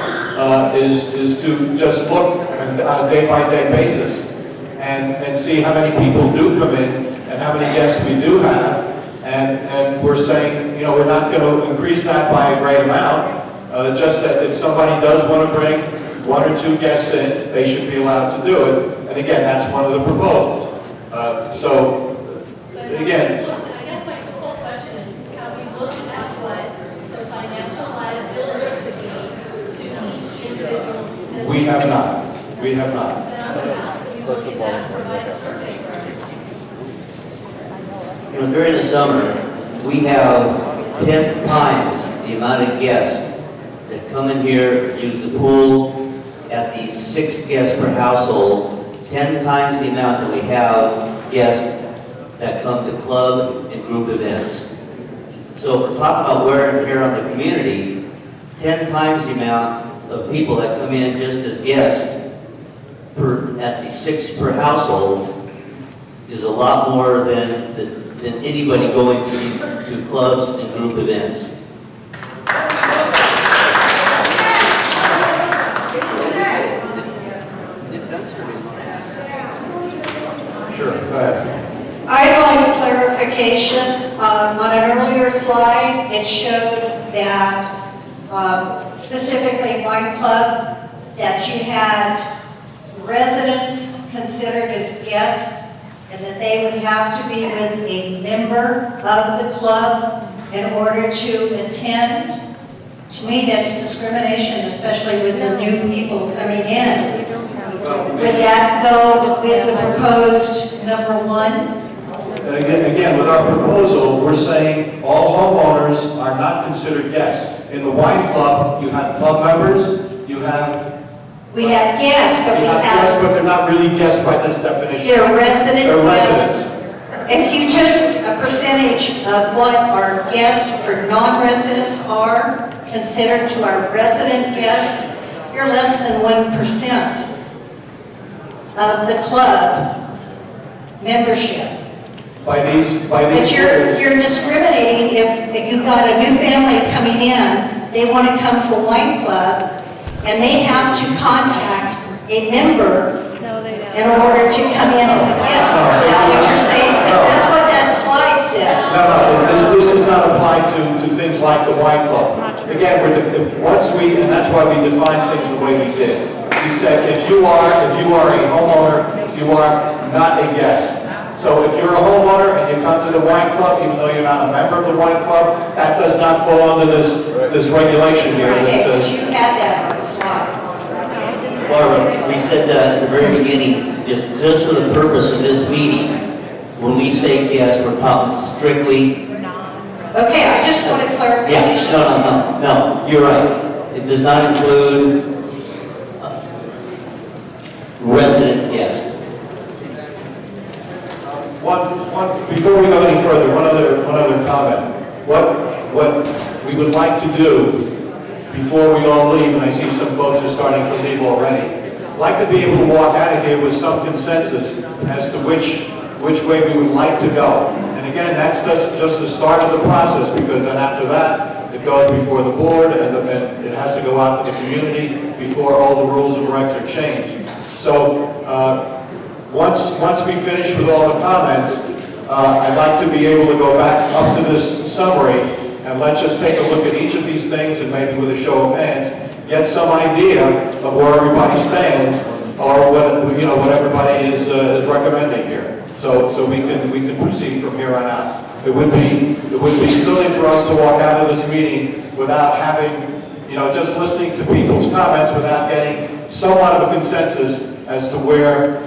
is to just look on a day-by-day basis and see how many people do come in and how many guests we do have. And we're saying, you know, we're not going to increase that by a great amount. Just that if somebody does want to bring 1 or 2 guests in, they should be allowed to do it. And again, that's one of the proposals. So, again, I guess like the whole question is, have we looked at what the financial liability could be to each individual? we have not. We have not. Then I'm going to ask that you look at that and provide a survey for everything. You know, during the summer, we have 10 times the amount of guests that come in here, use the pool at the 6 guests per household, 10 times the amount that we have guests that come to club and group events. So if we're talking about wear and tear on the community, 10 times the amount of people that come in just as guests at the 6 per household is a lot more than anybody going to clubs and group events. Sure, go ahead. I'd like clarification. On an earlier slide, it showed that specifically wine club, that you had residents considered as guests, and that they would have to be with a member of the club in order to attend. To me, that's discrimination, especially with the new people coming in. Would that go with the proposed number 1? Again, with our proposal, we're saying all homeowners are not considered guests. In the wine club, you have club members, you have... We have guests, but we have... guests, but they're not really guests by this definition. They're resident They're guests. residents. If you took a percentage of what our guests for non-residents are considered to our resident guests, you're less than 1% of the club membership. By these But you're discriminating if you got a new family coming in, they want to come to a wine club, and they have to contact a member in order to come in as a guest. Is that what you're saying? That's what that slide said. No, this does not apply to things like the wine club. Again, and that's why we define things the way we did. We said if you are a homeowner, you are not a guest. So if you're a homeowner and you come to the wine club, even though you're not a member of the wine club, that does not fall under this regulation here. Okay, but you had that on the slide. Barbara, we said that at the very beginning, just for the purpose of this meeting, when we say guests, we're talking strictly... Okay, I just wanted clarification. Yeah, no, you're right. It does not include resident guests. Before we go any further, one other comment. What we would like to do before we all leave, and I see some folks are starting to leave already, I'd like to be able to walk out of here with some consensus as to which way we would like to go. And again, that's just the start of the process, because then after that, it goes before the board, and it has to go out to the community before all the rules and regs are changed. So once we finish with all the comments, I'd like to be able to go back up to this summary, and let's just take a look at each of these things, and maybe with a show of hands, get some idea of where everybody stands, or what everybody is recommending here. So we can proceed from here on out. It would be silly for us to walk out of this meeting without having, just listening to people's comments without getting somewhat of a consensus as to where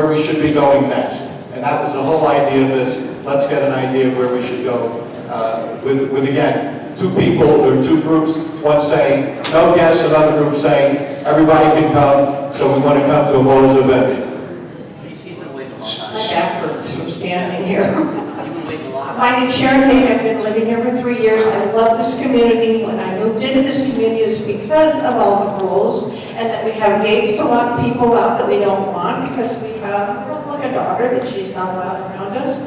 we should be going next. And that was the whole idea of this. Let's get an idea of where we should go with again, two people or two groups, one saying no guests, another group saying everybody can come, so we want to come to a voters event. My back hurts from standing here. My name's Sharon Hayden. I've been living here for 3 years. I love this community. When I moved into this community, it's because of all the rules, and that we have gates to lock people out that we don't want, because we have like a daughter that she's not allowed around us.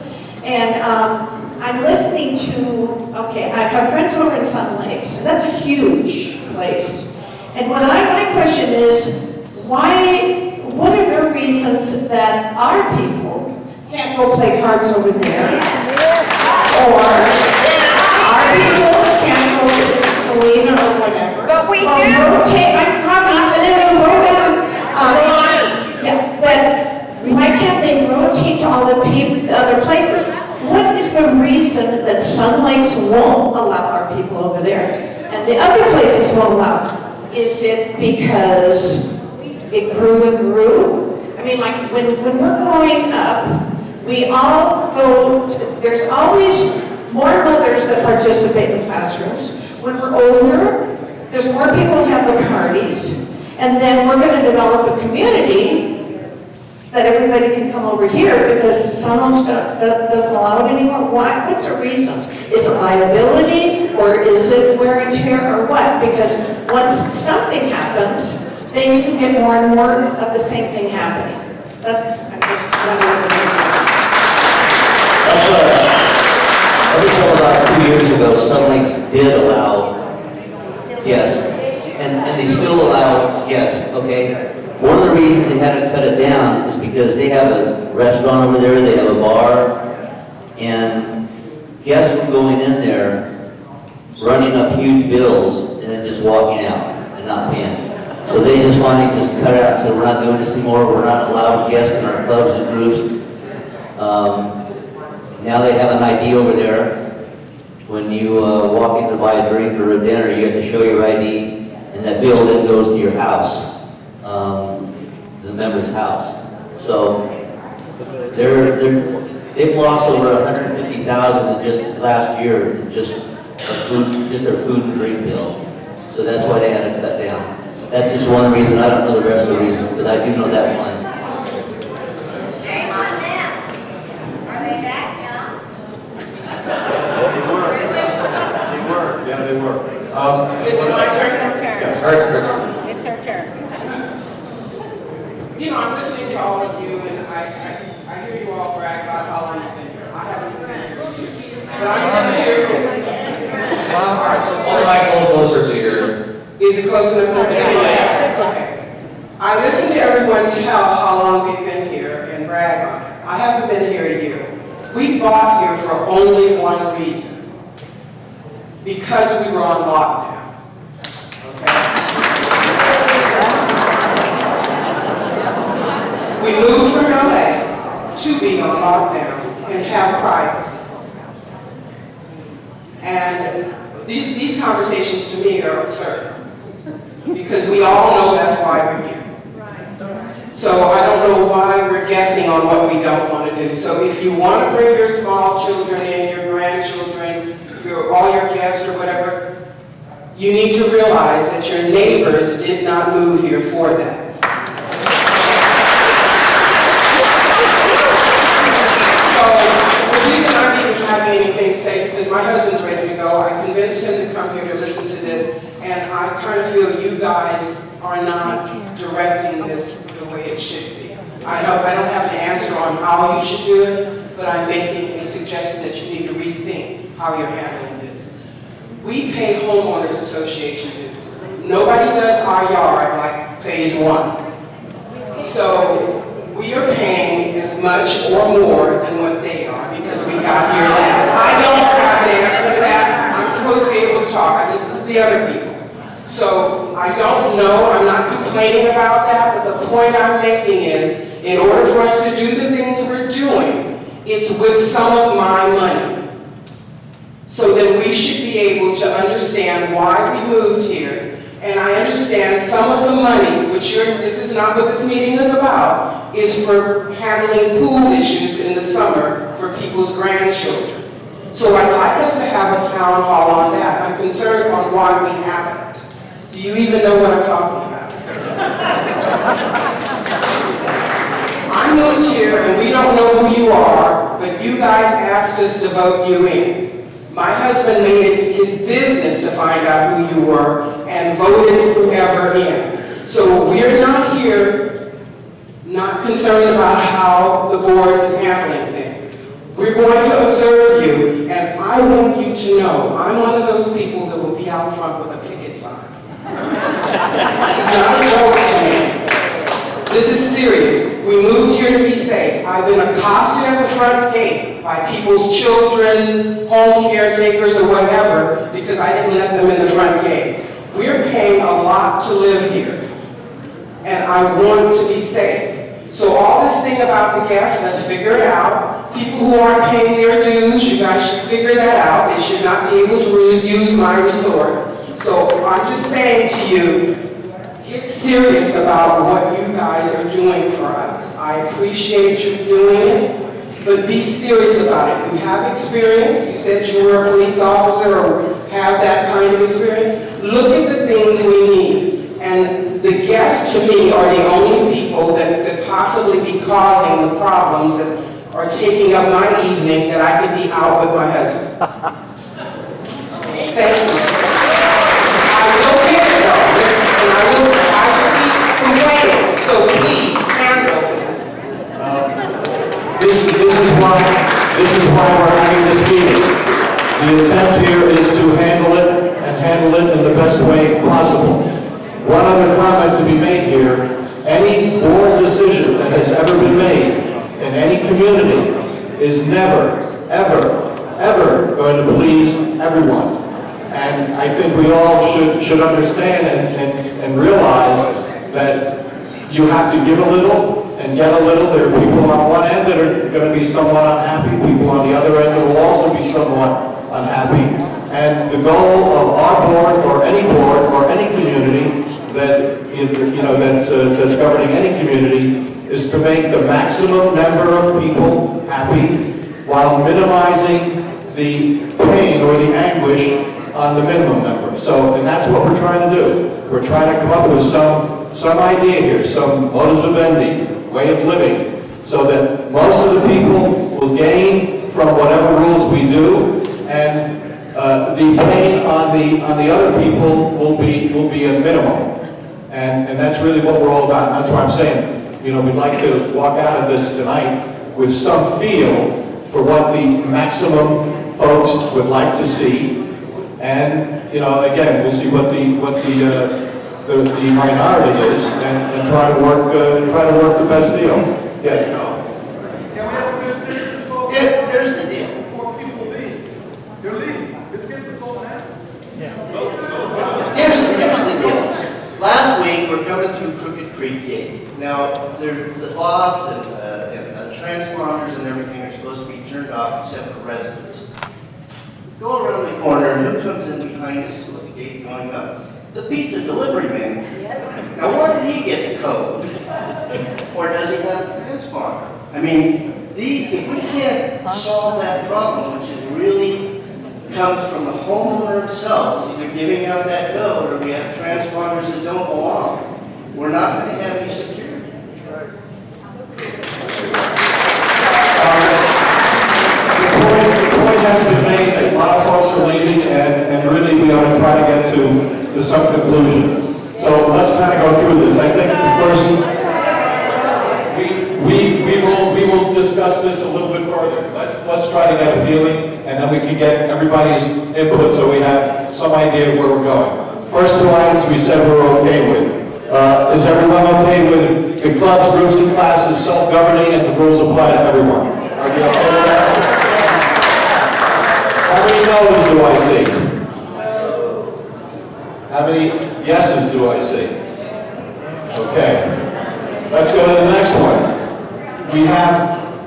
And I'm listening to, I have friends over in Sun Lakes, and that's a huge place. And my question is, what are the reasons that our people can't go play cards over there? Or our people can't go to Selena or whatever? But we do. I'm probably a little low down. But why can't they rotate to all the other places? What is the reason that Sun Lakes won't allow our people over there and the other places won't allow? Is it because it grew and grew? I mean, like when we're growing up, we all go, there's always more mothers that participate in the classrooms. When we're older, There's more people who have the parties, and then we're gonna develop a community that everybody can come over here because some homes doesn't allow it anymore. Why? What's the reasons? Is it liability or is it wear and tear or what? Because once something happens, then you can get more and more of the same thing happening. That's, I'm just wondering. Up until about 2 years ago, some lakes did allow guests, and they still allow guests, okay? One of the reasons they had to cut it down is because they have a restaurant over there, they have a bar, and guests were going in there, running up huge bills, and then just walking out and not paying. So they just finally just cut it out, so we're not doing this anymore, we're not allowing guests in our clubs and groups. Now they have an ID over there. When you walk in to buy a drink or a dinner, you have to show your ID, and that bill then goes to your house, the member's house. So they've lost over 150,000 in just last year, in just their food and drink bill. So that's why they had to cut down. That's just one reason. I don't know the rest of the reasons, but I do know that one. Shame on them. Are they that young? Yeah, they were. Is it my turn? Yes, her turn. It's her turn. You know, I'm listening to all of you, and I hear you all brag about how long you've been here. I haven't been here. But I'm going to hear from you. Hold the mic a little closer to your... Is it close enough? Yeah. Okay. I listen to everyone tell how long they've been here and brag on it. I haven't been here a year. We bought here for only one reason. Because we were on lockdown. Okay? We moved from LA to be on lockdown and have privacy. And these conversations to me are absurd. Because we all know that's why we're here. So I don't know why we're guessing on what we don't want to do. So if you want to bring your small children in, your grandchildren, all your guests or whatever, you need to realize that your neighbors did not move here for that. So the reason I'm even having anything to say, because my husband's ready to go, I convinced him to come here to listen to this, and I kind of feel you guys are not directing this the way it should be. I don't have an answer on how you should do it, but I'm making a suggestion that you need to rethink how you're handling this. We pay homeowners association dues. Nobody does our yard like phase 1. So we are paying as much or more than what they are because we got here last. I don't have an answer to that. I'm supposed to be able to talk. I listen to the other people. So I don't know. I'm not complaining about that, but the point I'm making is in order for us to do the things we're doing, it's with some of my money. So then we should be able to understand why we moved here. And I understand some of the money, this is not what this meeting is about, is for handling pool issues in the summer for people's grandchildren. So I'd like us to have a town hall on that. I'm concerned on why we haven't. Do you even know what I'm talking about? I moved here and we don't know who you are, but you guys asked us to vote you in. My husband made it his business to find out who you were and voted whoever in. So we're not here, not concerned about how the board is handling things. We're going to observe you, and I want you to know I'm one of those people that will be out front with a picket sign. This is not a joke to me. This is serious. We moved here to be safe. I've been accosted at the front gate by people's children, home caretakers, or whatever, because I didn't let them in the front gate. We're paying a lot to live here, and I want to be safe. So all this thing about the guests, let's figure it out. People who aren't paying their dues, you guys should figure that out. They should not be able to use my resort. So I'm just saying to you, get serious about what you guys are doing for us. I appreciate you doing it, but be serious about it. You have experience. You said you were a police officer or have that kind of experience. Look at the things we need. And the guests, to me, are the only people that could possibly be causing the problems that are taking up my evening that I could be out with my husband. Thank you. I will pick it though, and I should be complaining, so please handle this. This is why we're having this meeting. The attempt here is to handle it and handle it in the best way possible. One other comment to be made here, any board decision that has ever been made in any community is never, ever, ever going to please everyone. And I think we all should understand and realize that you have to give a little and get a little. There are people on one end that are going to be somewhat unhappy, people on the other end that will also be somewhat unhappy. And the goal of our board or any community that that's governing any community is to make the maximum number of people happy while minimizing the pain or the anguish on the minimum number. So, and that's what we're trying to do. We're trying to come up with some idea here, some modus vivendi, way of living, so that most of the people will gain from whatever rules we do, and the pain on the other people will be a minimum. And that's really what we're all about. And that's why I'm saying, we'd like to walk out of this tonight with some feel for what the maximum folks would like to see. And, again, we'll see what the minority is and try to work the best deal. Yes, no. Here's the deal. Here's the deal. Last week, we're coming through Crooked Creek Gate. Now, the fobs and the transponders and everything are supposed to be turned off except for residents. Go around the corner, and who comes in behind us with the gate going up? The pizza delivery man. Now, where did he get the code? Or does he have a transponder? I mean, if we can't solve that problem, which is really comes from the homeowner himself, either giving out that code or we have transponders that don't belong, we're not going to have any security. The point has been made that a lot of folks are leaving, and really we ought to try to get to some conclusion. So let's kind of go through this. I think first we will discuss this a little bit further. Let's try to get a feeling, and then we can get everybody's input so we have some idea of where we're going. First two items we said we're okay with. Is everyone okay with the clubs, groups, and classes self-governing and the rules apply to everyone? Are you okay with that? How many no's do I see? How many yeses do I see? Okay. Let's go to the next one.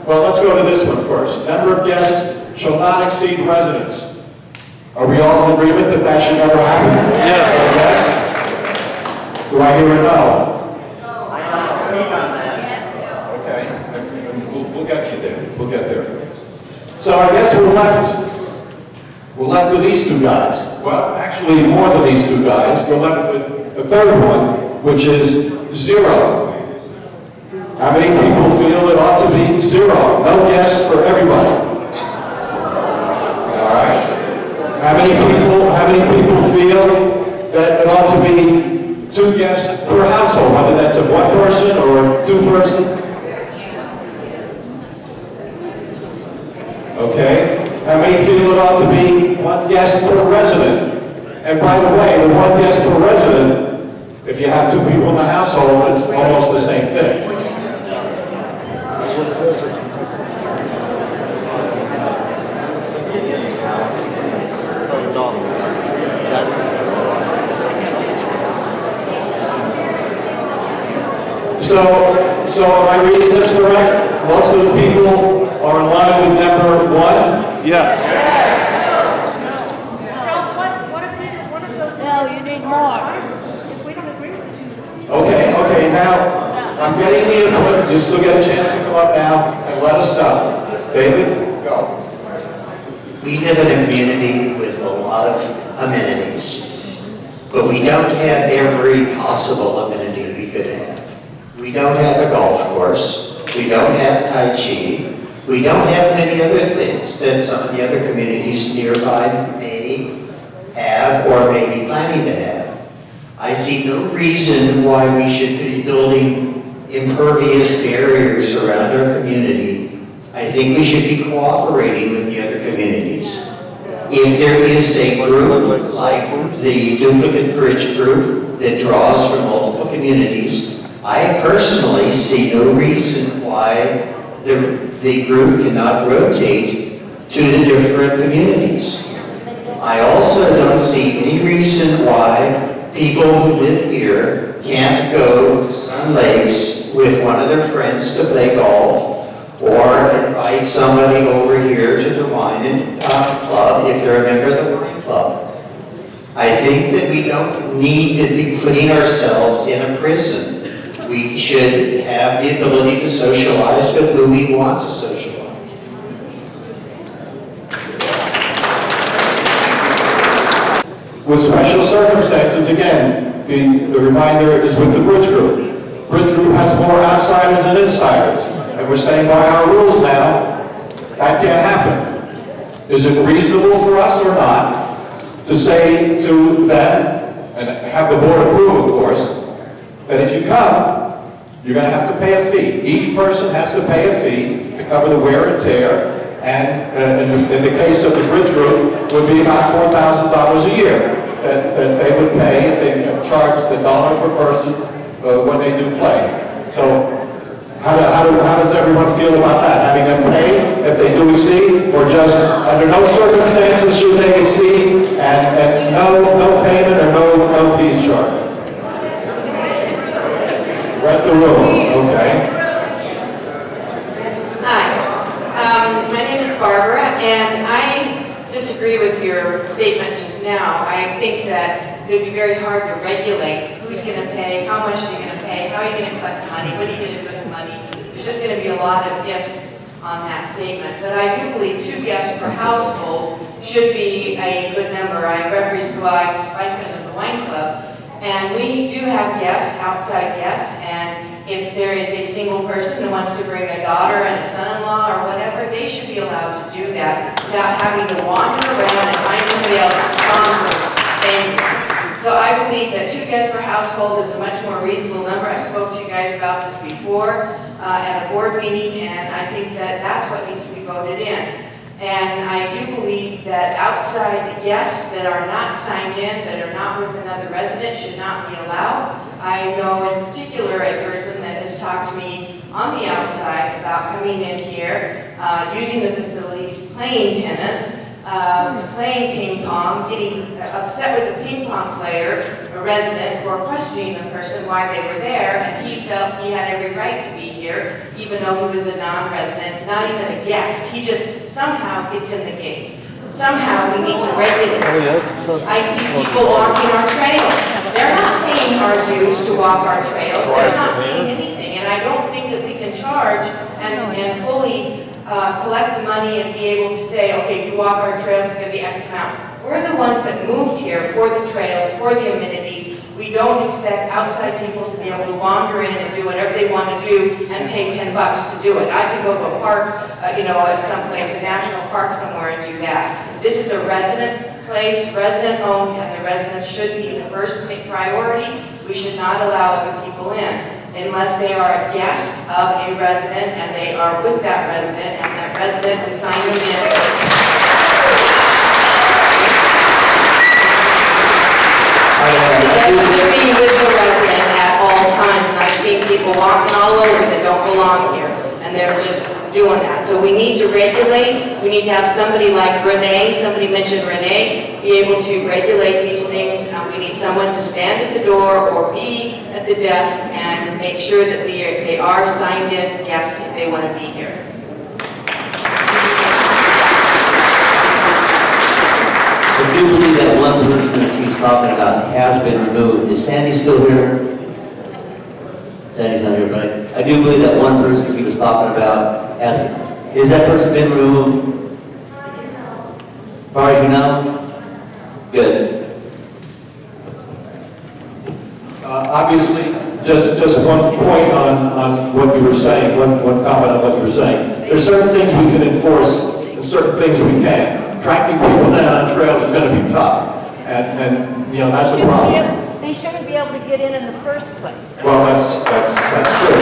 Let's go to this one first. Number of guests shall not exceed residents. Are we all in agreement that that should never happen? Yes. Do I hear a no? Okay. We'll get you there. We'll get there. So I guess we're left with these two guys. Well, actually more than these two guys. We're left with a third one, which is 0. How many people feel it ought to be 0? No guests for everybody. All right. How many people feel that it ought to be 2 guests per household, whether that's a 1 person or a 2 person? Okay. How many feel it ought to be 1 guest per resident? And by the way, the 1 guest per resident, if you have 2 people in the household, it's almost the same thing. So am I reading this correct? Most of the people are in line with number 1? Yes. No, you need more. If we don't agree with you. Okay, now, I'm getting the input. You still get a chance to come up now and let us know. David, go. We live in a community with a lot of amenities. But we don't have every possible amenity we could have. We don't have a golf course. We don't have Tai Chi. We don't have many other things that some of the other communities nearby may have or may be planning to have. I see no reason why we should be building impervious barriers around our community. I think we should be cooperating with the other communities. If there is a group like the Duplicate Bridge Group that draws from multiple communities, I personally see no reason why the group cannot rotate to the different communities. I also don't see any reason why people who live here can't go to Sun Lakes with one of their friends to play golf, or invite somebody over here to the wine club if they're a member of the wine club. I think that we don't need to be putting ourselves in a prison. We should have the ability to socialize with who we want to socialize. With special circumstances, again, the reminder is with the Bridge Group. Bridge Group has more outsiders than insiders, and we're staying by our rules now. That can't happen. Is it reasonable for us or not to say to them, and have the board approve, of course, that if you come, you're going to have to pay a fee. Each person has to pay a fee to cover the wear and tear, and in the case of the Bridge Group, would be about $4,000 a year that they would pay if they charge the $1 per person when they do play. So how does everyone feel about that? Having them pay if they do exceed, or just under no circumstances should they exceed, and no payment or no fees charged? Rent the room, okay. Hi, my name is Barbara, and I disagree with your statement just now. I think that it would be very hard to regulate who's going to pay, how much are you going to pay, how are you going to collect the money, what are you going to do with the money. There's just going to be a lot of ifs on that statement. But I do believe 2 guests per household should be a good number. I'm vice president of the wine club, and we do have guests, outside guests, and if there is a single person who wants to bring a daughter and a son-in-law or whatever, they should be allowed to do that without having to wander around and find somebody else to sponsor. So I believe that 2 guests per household is a much more reasonable number. I've spoke to you guys about this before at a board meeting, and I think that that's what needs to be voted in. And I do believe that outside guests that are not signed in, that are not with another resident, should not be allowed. I know in particular a person that has talked to me on the outside about coming in here, using the facilities, playing tennis, playing ping pong, getting upset with the ping pong player, a resident, for questioning the person why they were there, and he felt he had every right to be here, even though he was a non-resident, not even a guest. He just somehow gets in the gate. Somehow we need to regulate it. I see people walking our trails. They're not paying our dues to walk our trails. They're not paying anything, and I don't think that we can charge and fully collect the money and be able to say, okay, if you walk our trails, it's going to be X amount. We're the ones that moved here for the trails, for the amenities. We don't expect outside people to be able to wander in and do whatever they want to do and pay $10 to do it. I could go to a park, at someplace, a national park somewhere, and do that. This is a resident place, resident owned, and the resident should be the first priority. We should not allow other people in unless they are a guest of a resident and they are with that resident and that resident is signing in. They should be with the resident at all times, and I've seen people walking all over that don't belong here, and they're just doing that. So we need to regulate. We need to have somebody like Renee, somebody mentioned Renee, be able to regulate these things. We need someone to stand at the door or be at the desk and make sure that they are signed in guests if they want to be here. I do believe that one person that she's talking about has been removed. Is Sandy still here? Sandy's not here, but I do believe that one person she was talking about has that person been removed? As far as you know? Good. Obviously, just one point on what you were saying, one comment on what you were saying. There's certain things we can enforce and certain things we can't. Tracking people down on trails is going to be tough, and you know, that's a problem. They shouldn't be able to get in the first place. Well, that's true.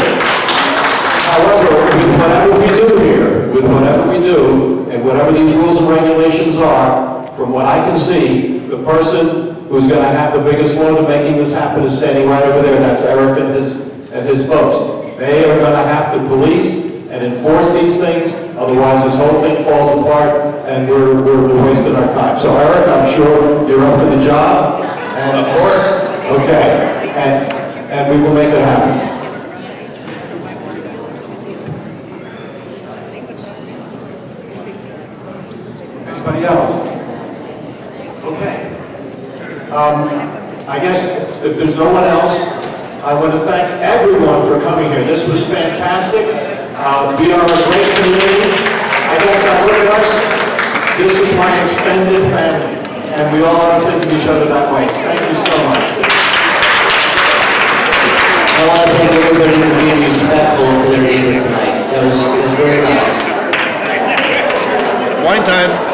However, with whatever we do here, with whatever we do, and whatever these rules and regulations are, from what I can see, the person who's going to have the biggest load of making this happen is standing right over there. That's Eric and his folks. They are going to have to police and enforce these things, otherwise this whole thing falls apart and we're wasting our time. So Eric, I'm sure you're up to the job. And, of course. Okay, and we will make it happen. Anybody else? Okay. I guess if there's no one else, I want to thank everyone for coming here. This was fantastic. We are a great community. I guess I look at us, this is my extended family, and we all are thinking of each other that way. Thank you so much. I want to thank everybody for being respectful to their neighbor tonight. It was very nice. Wine time.